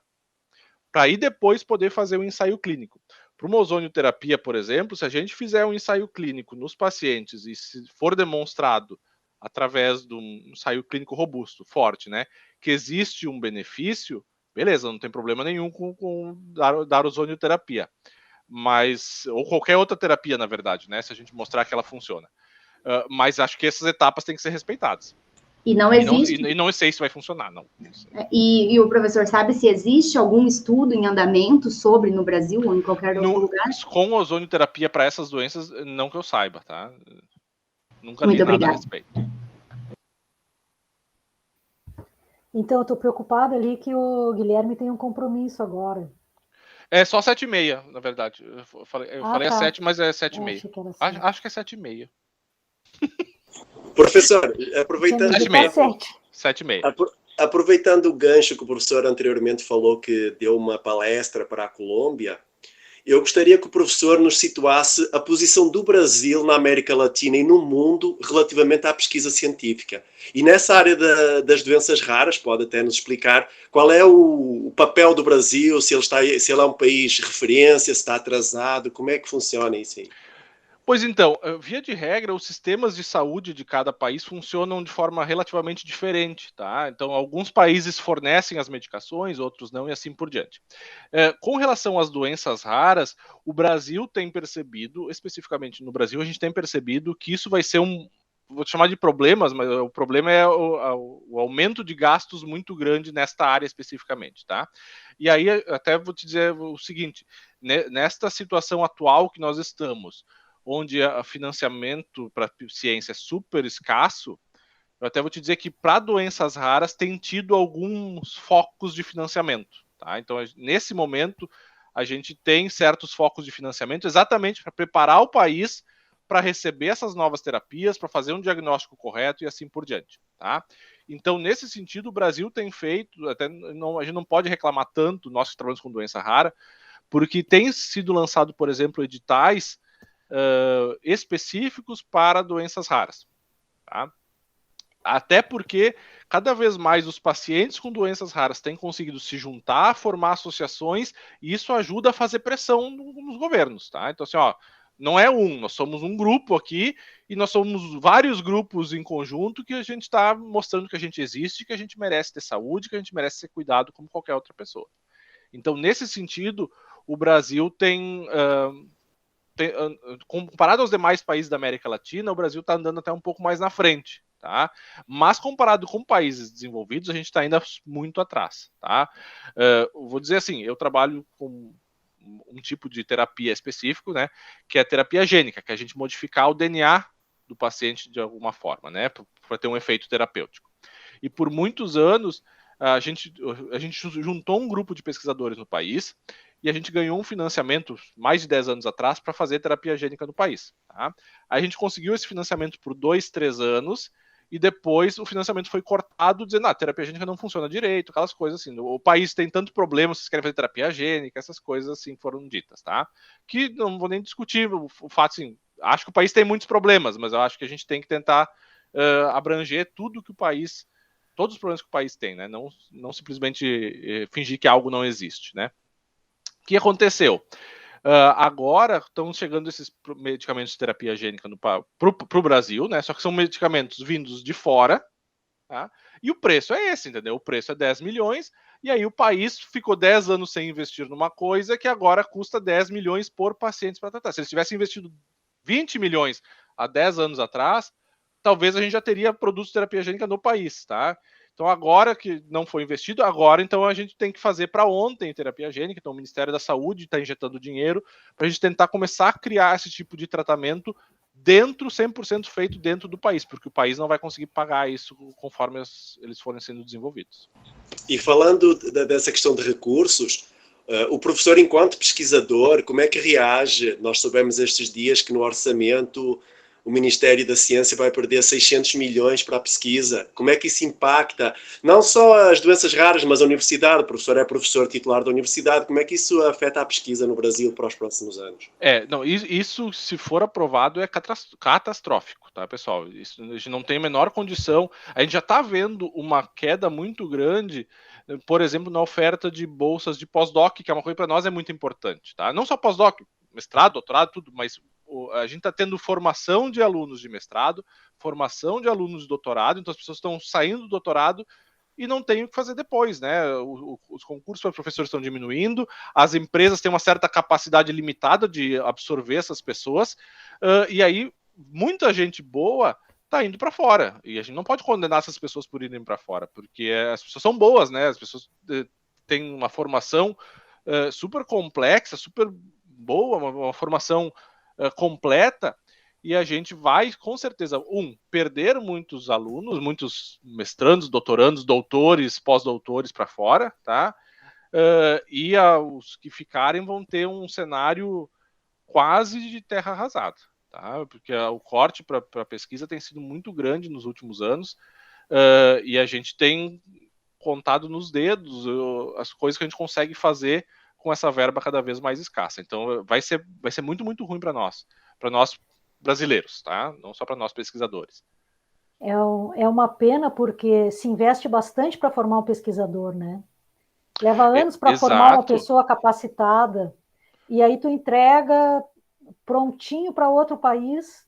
para aí depois poder fazer um ensaio clínico. Para uma ozonioterapia, por exemplo, se a gente fizer um ensaio clínico nos pacientes e se for demonstrado através de um ensaio clínico robusto, forte, né, que existe um benefício, beleza, não tem problema nenhum com dar ozonioterapia. Mas, ou qualquer outra terapia, na verdade, né, se a gente mostrar que ela funciona. Mas acho que essas etapas têm que ser respeitadas. E não existe. E não sei se vai funcionar, não. E o professor sabe se existe algum estudo em andamento sobre no Brasil ou em qualquer outro lugar? Com ozonioterapia para essas doenças, não que eu saiba, tá? Nunca Muito li obrigada. nada a respeito. Então, eu estou preocupada ali que o Guilherme tem um compromisso agora. É só 7h30, na verdade. Eu falei tá. às 7, mas é 7h30. Acho que é 7h30. Professor, aproveitando... 7h30. Aproveitando o gancho que o professor anteriormente falou, que deu uma palestra para a Colômbia, eu gostaria que o professor nos situasse a posição do Brasil na América Latina e no mundo relativamente à pesquisa científica. E nessa área das doenças raras, pode até nos explicar qual é o papel do Brasil, se ele é um país referência, se está atrasado, como é que funciona isso aí? Pois então, via de regra, os sistemas de saúde de cada país funcionam de forma relativamente diferente, tá? Então, alguns países fornecem as medicações, outros não, e assim por diante. Com relação às doenças raras, o Brasil tem percebido, especificamente no Brasil, a gente tem percebido que isso vai ser vou chamar de problemas, mas o problema é o aumento de gastos muito grande nesta área especificamente, tá? E aí, até vou te dizer o seguinte, nesta situação atual que nós estamos, onde o financiamento para ciência é super escasso, eu até vou te dizer que para doenças raras tem tido alguns focos de financiamento. Tá? Então, nesse momento, a gente tem certos focos de financiamento exatamente para preparar o país para receber essas novas terapias, para fazer um diagnóstico correto e assim por diante. Tá? Então, nesse sentido, o Brasil tem feito, até não, a gente não pode reclamar tanto, nós que trabalhamos com doença rara, porque tem sido lançado, por exemplo, editais específicos para doenças raras. Tá? Até porque cada vez mais os pacientes com doenças raras têm conseguido se juntar, formar associações, e isso ajuda a fazer pressão nos governos. Tá? Então, assim, não é nós somos um grupo aqui, e nós somos vários grupos em conjunto que a gente está mostrando que a gente existe, que a gente merece ter saúde, que a gente merece ser cuidado como qualquer outra pessoa. Então, nesse sentido, o Brasil comparado aos demais países da América Latina, o Brasil está andando até um pouco mais na frente. Tá? Mas comparado com países desenvolvidos, a gente está ainda muito atrás. Tá? Vou dizer assim, eu trabalho com um tipo de terapia específico, né, que é a terapia gênica, que é a gente modificar o DNA do paciente de alguma forma, né, para ter um efeito terapêutico. E por muitos anos, a gente juntou um grupo de pesquisadores no país e a gente ganhou um financiamento mais de 10 anos atrás para fazer terapia gênica no país. Tá? A gente conseguiu esse financiamento por 2, 3 anos e depois o financiamento foi cortado, dizendo, a terapia gênica não funciona direito, aquelas coisas assim. O país tem tanto problema, vocês querem fazer terapia gênica, essas coisas assim foram ditas, tá? Que não vou nem discutir o fato, assim, acho que o país tem muitos problemas, mas eu acho que a gente tem que tentar abranger tudo que o país, todos os problemas que o país tem, né? Não simplesmente fingir que algo não existe, né? O que aconteceu? Agora estão chegando esses medicamentos de terapia gênica para o Brasil, né? Só que são medicamentos vindos de fora, tá? E o preço é esse, entendeu? O preço é 10 milhões, e aí o país ficou 10 anos sem investir numa coisa que agora custa 10 milhões por paciente para tratar. Se eles tivessem investido 20 milhões há 10 anos atrás, talvez a gente já teria produtos de terapia gênica no país, tá? Então, agora que não foi investido, então a gente tem que fazer para ontem terapia gênica. Então, o Ministério da Saúde está injetando dinheiro para a gente tentar começar a criar esse tipo de tratamento 100% feito dentro do país, porque o país não vai conseguir pagar isso conforme eles forem sendo desenvolvidos. E falando dessa questão de recursos, o professor, enquanto pesquisador, como é que reage? Nós soubemos estes dias que no orçamento o Ministério da Ciência vai perder 600 milhões para a pesquisa. Como é que isso impacta não só as doenças raras, mas a universidade? O professor é professor titular da universidade. Como é que isso afeta a pesquisa no Brasil para os próximos anos? Isso, se for aprovado, é catastrófico, tá, pessoal? Isso, a gente não tem a menor condição. A gente já está vendo uma queda muito grande, por exemplo, na oferta de bolsas de pós-doc, que é uma coisa para nós é muito importante, tá? Não só pós-doc, mestrado, doutorado, tudo, mas a gente está tendo formação de alunos de mestrado, formação de alunos de doutorado, então as pessoas estão saindo do doutorado e não tem o que fazer depois, né? Os concursos para professores estão diminuindo, as empresas têm uma certa capacidade limitada de absorver essas pessoas, e aí muita gente boa está indo para fora, e a gente não pode condenar essas pessoas por irem para fora, porque as pessoas são boas, né? As pessoas têm uma formação super complexa, super boa, uma formação completa, e a gente vai, com certeza, perder muitos alunos, muitos mestrandos, doutorandos, doutores, pós-doutores para fora, tá? E os que ficarem vão ter um cenário quase de terra arrasada, tá? Porque o corte para a pesquisa tem sido muito grande nos últimos anos, e a gente tem contado nos dedos as coisas que a gente consegue fazer com essa verba cada vez mais escassa. Então vai ser muito, muito ruim para nós brasileiros, tá? Não só para nós pesquisadores. É uma pena porque se investe bastante para formar um pesquisador, né? Leva anos para formar uma pessoa capacitada, e aí tu entrega prontinho para outro país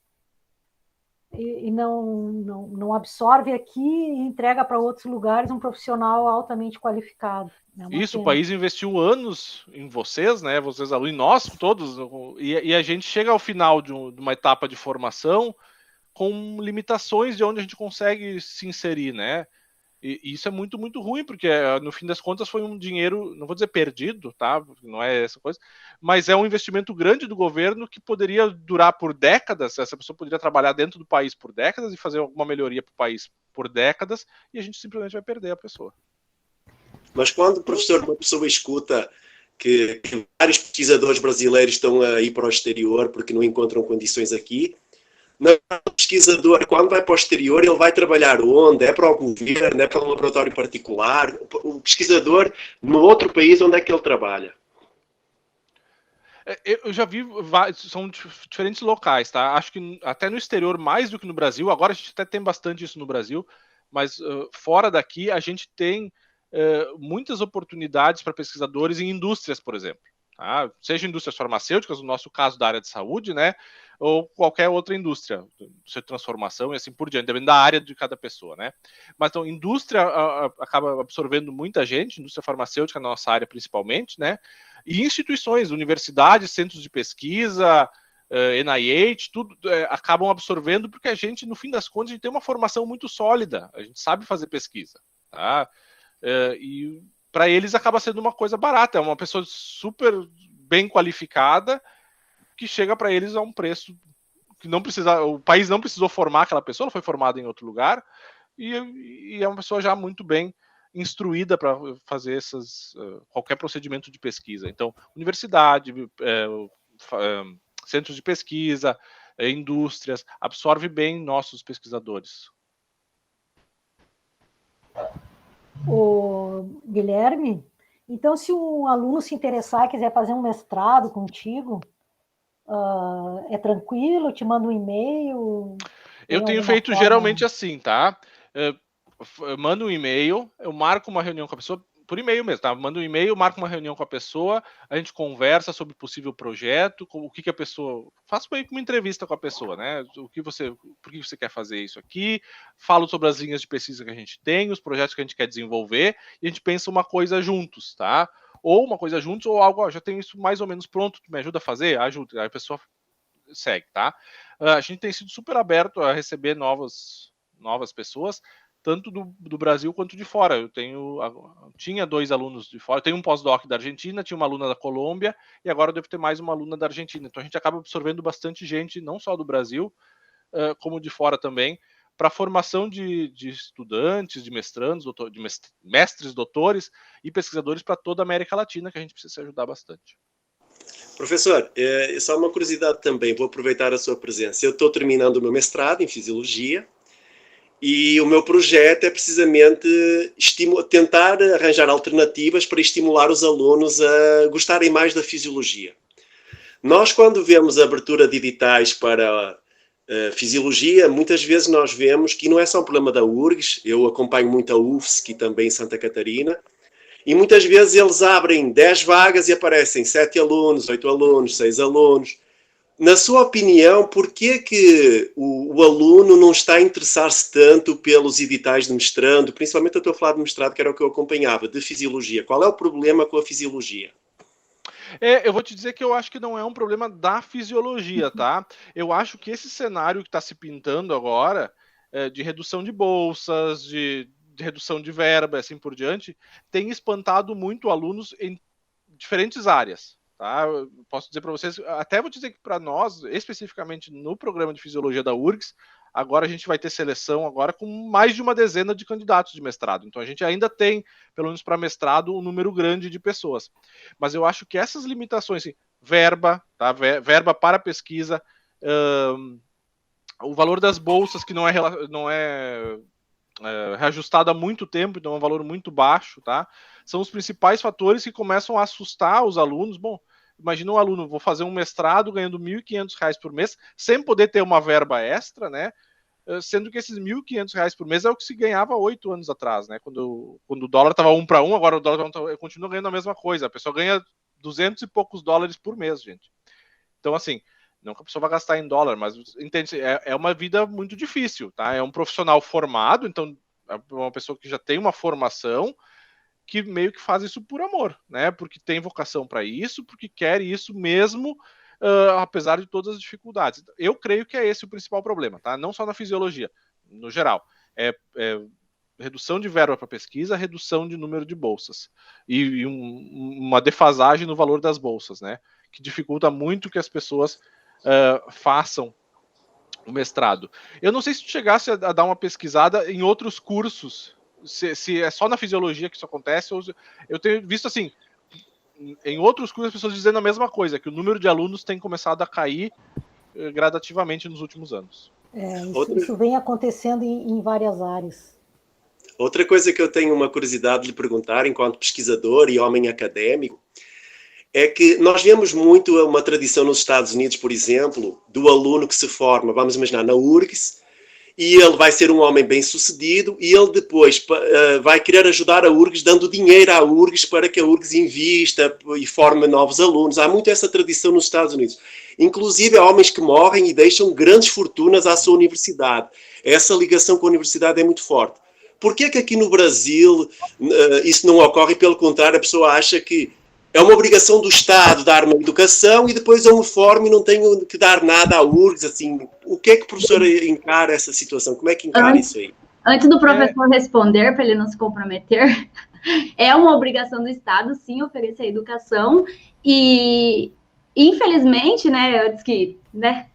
e não absorve aqui e entrega para outros lugares um profissional altamente qualificado. Isso, o país investiu anos em vocês, né? Vocês alunos, nós todos, e a gente chega ao final de uma etapa de formação com limitações de onde a gente consegue se inserir, né? E isso é muito, muito ruim, porque no fim das contas foi um dinheiro, não vou dizer perdido, tá? Não é essa coisa, mas é um investimento grande do governo que poderia durar por décadas. Essa pessoa poderia trabalhar dentro do país por décadas e fazer alguma melhoria para o país por décadas, e a gente simplesmente vai perder a pessoa. Mas quando, professor, uma pessoa escuta que vários pesquisadores brasileiros estão a ir para o exterior porque não encontram condições aqui, o pesquisador, quando vai para o exterior, ele vai trabalhar onde? É para o governo? É para um laboratório particular? O pesquisador, no outro país, onde é que ele trabalha? Eu já vi, são diferentes locais, tá? Acho que até no exterior, mais do que no Brasil, agora a gente até tem bastante isso no Brasil, mas fora daqui a gente tem muitas oportunidades para pesquisadores em indústrias, por exemplo. Tá? Seja indústrias farmacêuticas, no nosso caso da área de saúde, né? Ou qualquer outra indústria, de transformação e assim por diante, dependendo da área de cada pessoa, né? Mas então, indústria acaba absorvendo muita gente, indústria farmacêutica na nossa área principalmente, né? E instituições, universidades, centros de pesquisa, NIH, tudo acabam absorvendo, porque a gente, no fim das contas, a gente tem uma formação muito sólida, a gente sabe fazer pesquisa, tá? E para eles acaba sendo uma coisa barata, é uma pessoa super bem qualificada que chega para eles a um preço que não precisa, o país não precisou formar aquela pessoa, ela foi formada em outro lugar e é uma pessoa já muito bem instruída para fazer qualquer procedimento de pesquisa. Então, universidade, centros de pesquisa, indústrias, absorve bem nossos pesquisadores. O Guilherme, então se um aluno se interessar e quiser fazer um mestrado contigo, é tranquilo? Te mando um e-mail? Eu tenho feito geralmente assim, tá? Eu mando um e-mail, eu marco uma reunião com a pessoa, por e-mail mesmo, tá? Mando um e-mail, marco uma reunião com a pessoa, a gente conversa sobre possível projeto, o que a pessoa... Faço meio que uma entrevista com a pessoa, né? Por que você quer fazer isso aqui? Falo sobre as linhas de pesquisa que a gente tem, os projetos que a gente quer desenvolver, e a gente pensa uma coisa juntos, tá? Ou uma coisa juntos, ou algo, já tenho isso mais ou menos pronto, tu me ajuda a fazer? Ajuda. Aí a pessoa segue, tá? A gente tem sido super aberto a receber novas pessoas, tanto do Brasil quanto de fora. Eu tinha 2 alunos de fora, tenho um pós-doc da Argentina, tinha uma aluna da Colômbia, e agora eu devo ter mais uma aluna da Argentina. Então a gente acaba absorvendo bastante gente, não só do Brasil, como de fora também, para a formação de estudantes, de mestrandos, mestres, doutores e pesquisadores para toda a América Latina, que a gente precisa se ajudar bastante. Professor, só uma curiosidade também, vou aproveitar a sua presença. Eu estou terminando o meu mestrado em Fisiologia e o meu projeto é precisamente tentar arranjar alternativas para estimular os alunos a gostarem mais da Fisiologia. Nós, quando vemos a abertura de editais para Fisiologia, muitas vezes nós vemos que não é só um problema da URGS, eu acompanho muito a UFSC e também Santa Catarina, e muitas vezes eles abrem 10 vagas e aparecem 7 alunos, 8 alunos, 6 alunos. Na sua opinião, por que o aluno não está a interessar-se tanto pelos editais de mestrado? Principalmente eu estou a falar de mestrado, que era o que eu acompanhava, de Fisiologia. Qual é o problema com a Fisiologia? Eu vou te dizer que eu acho que não é um problema da fisiologia, tá? Eu acho que esse cenário que está se pintando agora, de redução de bolsas, de redução de verba, assim por diante, tem espantado muito alunos em diferentes áreas. Tá? Eu posso dizer para vocês, até vou dizer que para nós, especificamente no programa de fisiologia da URGS, agora a gente vai ter seleção agora com mais de uma dezena de candidatos de mestrado. Então a gente ainda tem, pelo menos para mestrado, um número grande de pessoas. Mas eu acho que essas limitações, assim, verba, tá? Verba para pesquisa, o valor das bolsas que não é reajustado há muito tempo, então é um valor muito baixo, tá? São os principais fatores que começam a assustar os alunos. Bom, imagina um aluno, vou fazer um mestrado ganhando R$ 1.500 por mês, sem poder ter uma verba extra, né? Sendo que esses R$ 1.500 por mês é o que se ganhava 8 anos atrás, né? Quando o dólar estava 1 para 1, agora o dólar continua ganhando a mesma coisa. A pessoa ganha 200 e poucos dólares por mês, gente. Então, assim, não que a pessoa vai gastar em dólar, mas entende, é uma vida muito difícil, tá? É um profissional formado, então é uma pessoa que já tem uma formação, que meio que faz isso por amor, né? Porque tem vocação para isso, porque quer isso mesmo, apesar de todas as dificuldades. Eu creio que é esse o principal problema, tá? Não só na fisiologia, no geral. redução de verba para pesquisa, redução de número de bolsas e uma defasagem no valor das bolsas, né? Que dificulta muito que as pessoas façam o mestrado. Eu não sei se tu chegasse a dar uma pesquisada em outros cursos, se é só na fisiologia que isso acontece, ou eu tenho visto assim, em outros cursos as pessoas dizendo a mesma coisa, que o número de alunos tem começado a cair gradativamente nos últimos anos. Isso vem acontecendo em várias áreas. Outra coisa que eu tenho uma curiosidade de lhe perguntar, enquanto pesquisador e homem académico, é que nós vemos muito uma tradição nos Estados Unidos, por exemplo, do aluno que se forma, vamos imaginar, na URGS, e ele vai ser um homem bem-sucedido, e ele depois vai querer ajudar a URGS, dando dinheiro à URGS para que a URGS invista e forme novos alunos. Há muito essa tradição nos Estados Unidos. Inclusive, há homens que morrem e deixam grandes fortunas à sua universidade. Essa ligação com a universidade é muito forte. Por que é que aqui no Brasil isso não ocorre? Pelo contrário, a pessoa acha que é uma obrigação do Estado dar uma educação e depois eu me formo e não tenho que dar nada à URGS. Assim, o que é que o professor encara essa situação? Como é que encara isso aí? Antes do professor responder, para ele não se comprometer, é uma obrigação do Estado, sim, oferecer educação. E, infelizmente, né, eu disse que, né,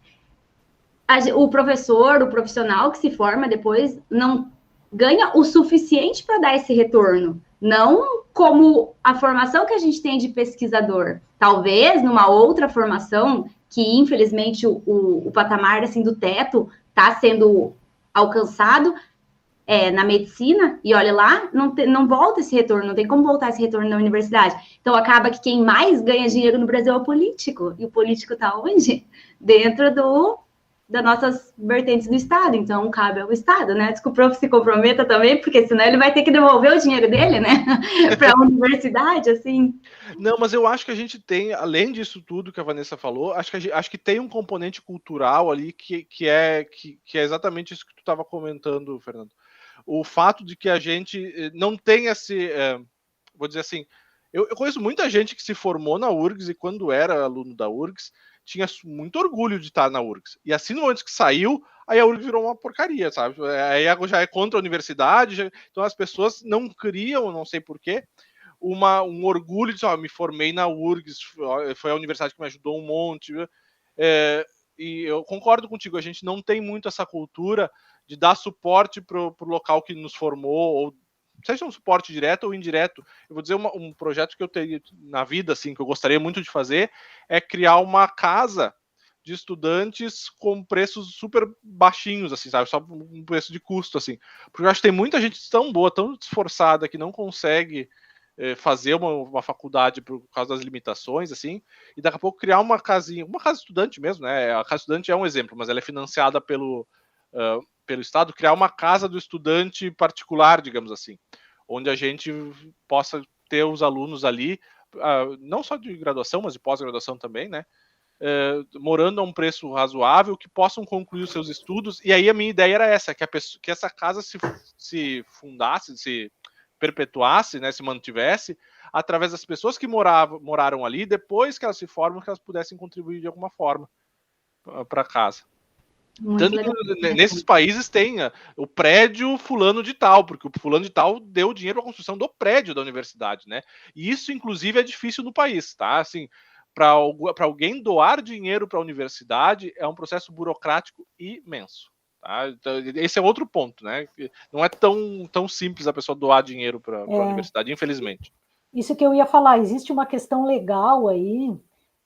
o professor, o profissional que se forma depois não ganha o suficiente para dar esse retorno. Não como a formação que a gente tem de pesquisador. Talvez numa outra formação, que infelizmente o patamar assim, do teto está sendo alcançado na medicina, e olha lá, não volta esse retorno, não tem como voltar esse retorno na universidade. Então acaba que quem mais ganha dinheiro no Brasil é o político. E o político está onde? Dentro das nossas vertentes do Estado, então cabe ao Estado, né? Diz que o prof se comprometa também, porque senão ele vai ter que devolver o dinheiro dele, né? Para a universidade, assim. Não, mas eu acho que a gente tem, além disso tudo que a Vanessa falou, acho que tem um componente cultural ali que é exatamente isso que tu estava comentando, Fernando. O fato de que a gente não tem esse, vou dizer assim, eu conheço muita gente que se formou na URGS e quando era aluno da URGS, tinha muito orgulho de estar na URGS. E assim, no momento que saiu, aí a URGS virou uma porcaria, sabe? Aí já é contra a universidade, então as pessoas não criam, não sei porquê, um orgulho de, me formei na URGS, foi a universidade que me ajudou um monte. E eu concordo contigo, a gente não tem muito essa cultura de dar suporte pro local que nos formou, ou seja um suporte direto ou indireto. Eu vou dizer um projeto que eu tenho na vida, assim, que eu gostaria muito de fazer, é criar uma casa de estudantes com preços super baixinhos, assim, sabe? Só um preço de custo, assim. Porque eu acho que tem muita gente tão boa, tão esforçada, que não consegue fazer uma faculdade por causa das limitações, assim, e daqui a pouco criar uma casinha, uma casa estudante mesmo, né? A casa estudante é um exemplo, mas ela é financiada pelo Estado, criar uma casa do estudante particular, digamos assim, onde a gente possa ter os alunos ali, não só de graduação, mas de pós-graduação também, né? Morando a um preço razoável, que possam concluir os seus estudos. E aí a minha ideia era essa, que essa casa se fundasse, se perpetuasse, né, se mantivesse, através das pessoas que moraram ali, depois que elas se formam, que elas pudessem contribuir de alguma forma para a casa. Tanto que nesses países tem o prédio fulano de tal, porque o fulano de tal deu dinheiro para a construção do prédio da universidade, né? E isso, inclusive, é difícil no país, tá? Assim, para alguém doar dinheiro para a universidade é um processo burocrático imenso. Tá? Então, esse é outro ponto, né? Não é tão simples a pessoa doar dinheiro para a universidade, infelizmente. Isso que eu ia falar, existe uma questão legal aí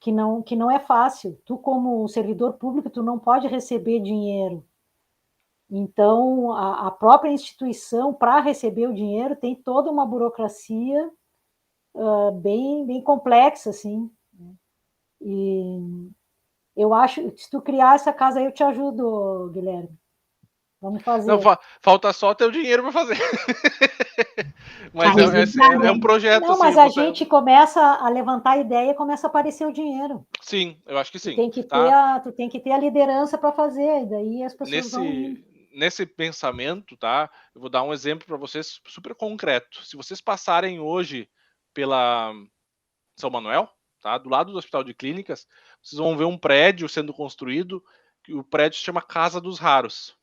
que não é fácil. Tu, como servidor público, tu não pode receber dinheiro. Então, a própria instituição, para receber o dinheiro, tem toda uma burocracia bem complexa, assim. E eu acho, se tu criar essa casa aí, eu te ajudo, Guilherme. Vamos fazer. Não, falta só ter o dinheiro para fazer. Mas é um projeto. Não, mas a gente começa a levantar a ideia e começa a aparecer o dinheiro. Sim, eu acho que sim. Tu tem que ter a liderança para fazer, e daí as pessoas vão indo. Nesse pensamento, tá? Eu vou dar um exemplo para vocês super concreto. Se vocês passarem hoje pela São Manuel, tá? Do lado do Hospital de Clínicas, vocês vão ver um prédio sendo construído, que o prédio se chama Casa dos Raros.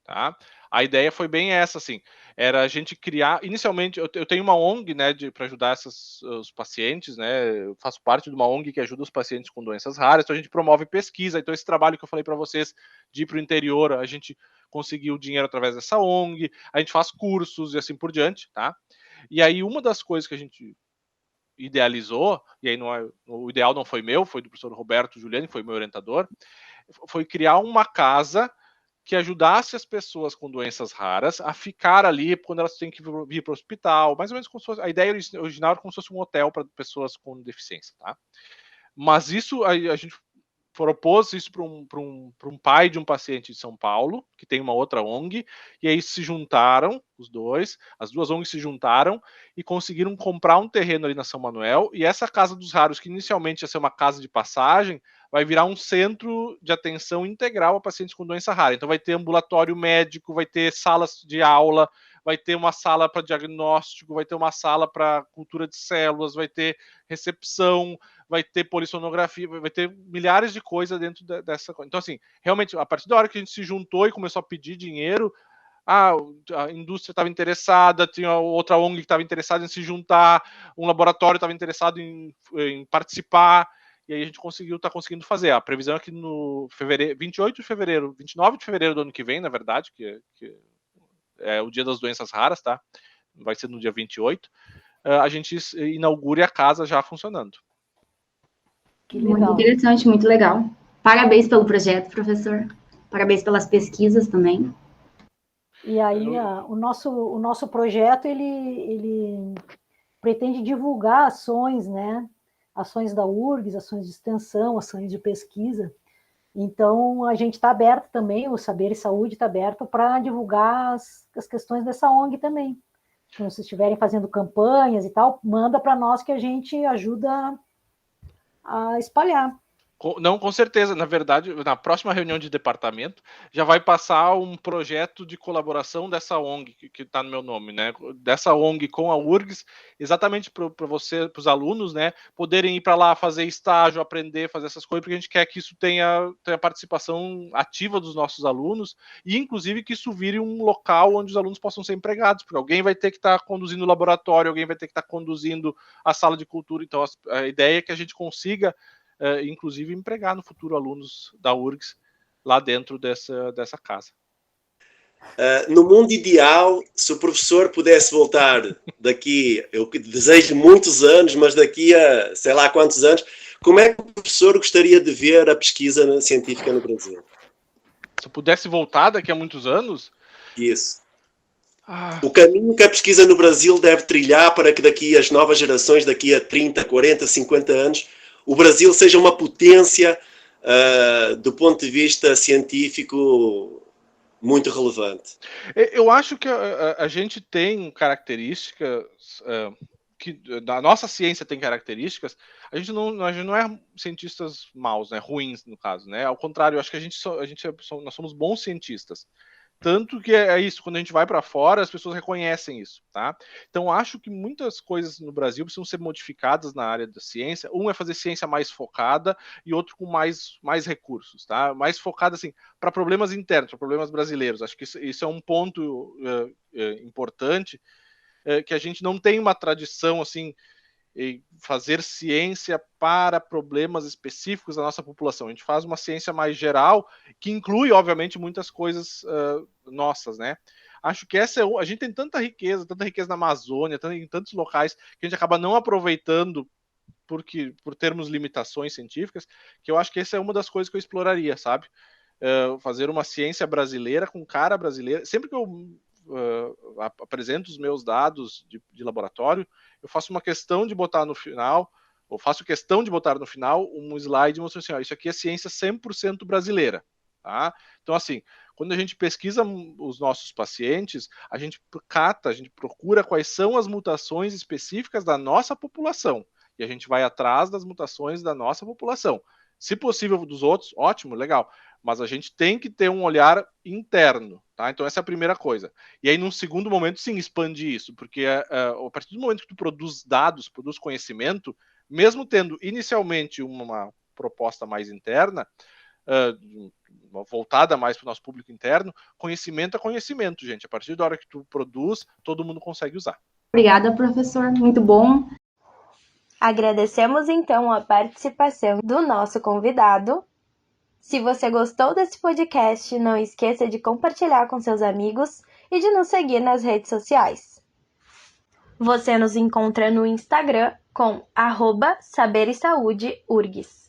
Tá? A ideia foi bem essa, assim, era a gente criar, inicialmente, eu tenho uma ONG, né, para ajudar os pacientes, né, eu faço parte de uma ONG que ajuda os pacientes com doenças raras, então a gente promove pesquisa, então esse trabalho que eu falei para vocês de ir para o interior, a gente conseguiu dinheiro através dessa ONG, a gente faz cursos e assim por diante, tá? E aí uma das coisas que a gente idealizou, e aí o ideal não foi meu, foi do professor Roberto Giuliani, que foi meu orientador, foi criar uma casa que ajudasse as pessoas com doenças raras a ficar ali quando elas têm que vir para o hospital, mais ou menos como se fosse, a ideia original era como se fosse um hotel para pessoas com deficiência, tá? Mas isso a gente propôs isso para um pai de um paciente de São Paulo, que tem uma outra ONG, e aí se juntaram, as duas ONGs se juntaram e conseguiram comprar um terreno ali na São Manuel, e essa Casa dos Raros, que inicialmente ia ser uma casa de passagem, vai virar um centro de atenção integral a pacientes com doença rara. Então vai ter ambulatório médico, vai ter salas de aula, vai ter uma sala para diagnóstico, vai ter uma sala para cultura de células, vai ter recepção, vai ter polissonografia, vai ter milhares de coisas dentro dessa coisa. Então, assim, realmente, a partir da hora que a gente se juntou e começou a pedir dinheiro, a indústria estava interessada, tinha outra ONG que estava interessada em se juntar, um laboratório estava interessado em participar, e aí a gente está conseguindo fazer. A previsão é que no 29 de fevereiro do ano que vem, na verdade, que é o dia das doenças raras, tá? Vai ser no dia 28, a gente inaugure a casa já funcionando. Que legal. Muito interessante, muito legal. Parabéns pelo projeto, professor. Parabéns pelas pesquisas também. E aí, o nosso projeto, ele pretende divulgar ações, né? Ações da URGS, ações de extensão, ações de pesquisa. Então, a gente está aberto também, o Saber e Saúde está aberto para divulgar as questões dessa ONG também. Então, se estiverem fazendo campanhas e tal, manda para nós que a gente ajuda a espalhar. Não, com certeza. Na verdade, na próxima reunião de departamento, já vai passar um projeto de colaboração dessa ONG, que está no meu nome, né? Dessa ONG com a URGS, exatamente para os alunos, né? Poderem ir para lá fazer estágio, aprender, fazer essas coisas, porque a gente quer que isso tenha participação ativa dos nossos alunos e, inclusive, que isso vire um local onde os alunos possam ser empregados, porque alguém vai ter que estar conduzindo o laboratório, alguém vai ter que estar conduzindo a sala de cultura. Então, a ideia é que a gente consiga inclusive empregar no futuro alunos da URGS lá dentro dessa casa. No mundo ideal, se o professor pudesse voltar daqui, eu desejo muitos anos, mas daqui a sei lá quantos anos, como é que o professor gostaria de ver a pesquisa científica no Brasil? Se eu pudesse voltar daqui a muitos anos? Isso. O caminho que a pesquisa no Brasil deve trilhar para que daqui as novas gerações, daqui a 30, 40, 50 anos, o Brasil seja uma potência do ponto de vista científico muito relevante. Eu acho que a gente tem características que a nossa ciência tem características. A gente não é cientistas maus, né, ruins no caso, né? Ao contrário, eu acho que nós somos bons cientistas. Tanto que é isso, quando a gente vai para fora, as pessoas reconhecem isso, tá? Então, acho que muitas coisas no Brasil precisam ser modificadas na área da ciência. Um é fazer ciência mais focada e outro com mais recursos, tá? Mais focada, assim, para problemas internos, para problemas brasileiros. Acho que isso é um ponto importante, que a gente não tem uma tradição, assim, fazer ciência para problemas específicos da nossa população. A gente faz uma ciência mais geral, que inclui, obviamente, muitas coisas nossas, né? Acho que a gente tem tanta riqueza na Amazônia, em tantos locais, que a gente acaba não aproveitando por termos limitações científicas, que eu acho que essa é uma das coisas que eu exploraria, sabe? Fazer uma ciência brasileira com cara brasileira. Sempre que eu apresento os meus dados de laboratório, eu faço uma questão de botar no final, um slide mostrando assim, ó, isso aqui é ciência 100% brasileira, tá? Então, assim, quando a gente pesquisa os nossos pacientes, a gente procura quais são as mutações específicas da nossa população, e a gente vai atrás das mutações da nossa população. Se possível dos outros, ótimo, legal. Mas a gente tem que ter um olhar interno, tá? Então essa é a primeira coisa. E aí, num segundo momento, sim, expandir isso, porque a partir do momento que tu produz dados, produz conhecimento, mesmo tendo inicialmente uma proposta mais interna, voltada mais para o nosso público interno, conhecimento é conhecimento, gente. A partir da hora que tu produz, todo mundo consegue usar. Obrigada, professor. Muito bom. Agradecemos então a participação do nosso convidado. Se você gostou desse podcast, não esqueça de compartilhar com seus amigos e de nos seguir nas redes sociais. Você nos encontra no Instagram com @saberesaudeurgs.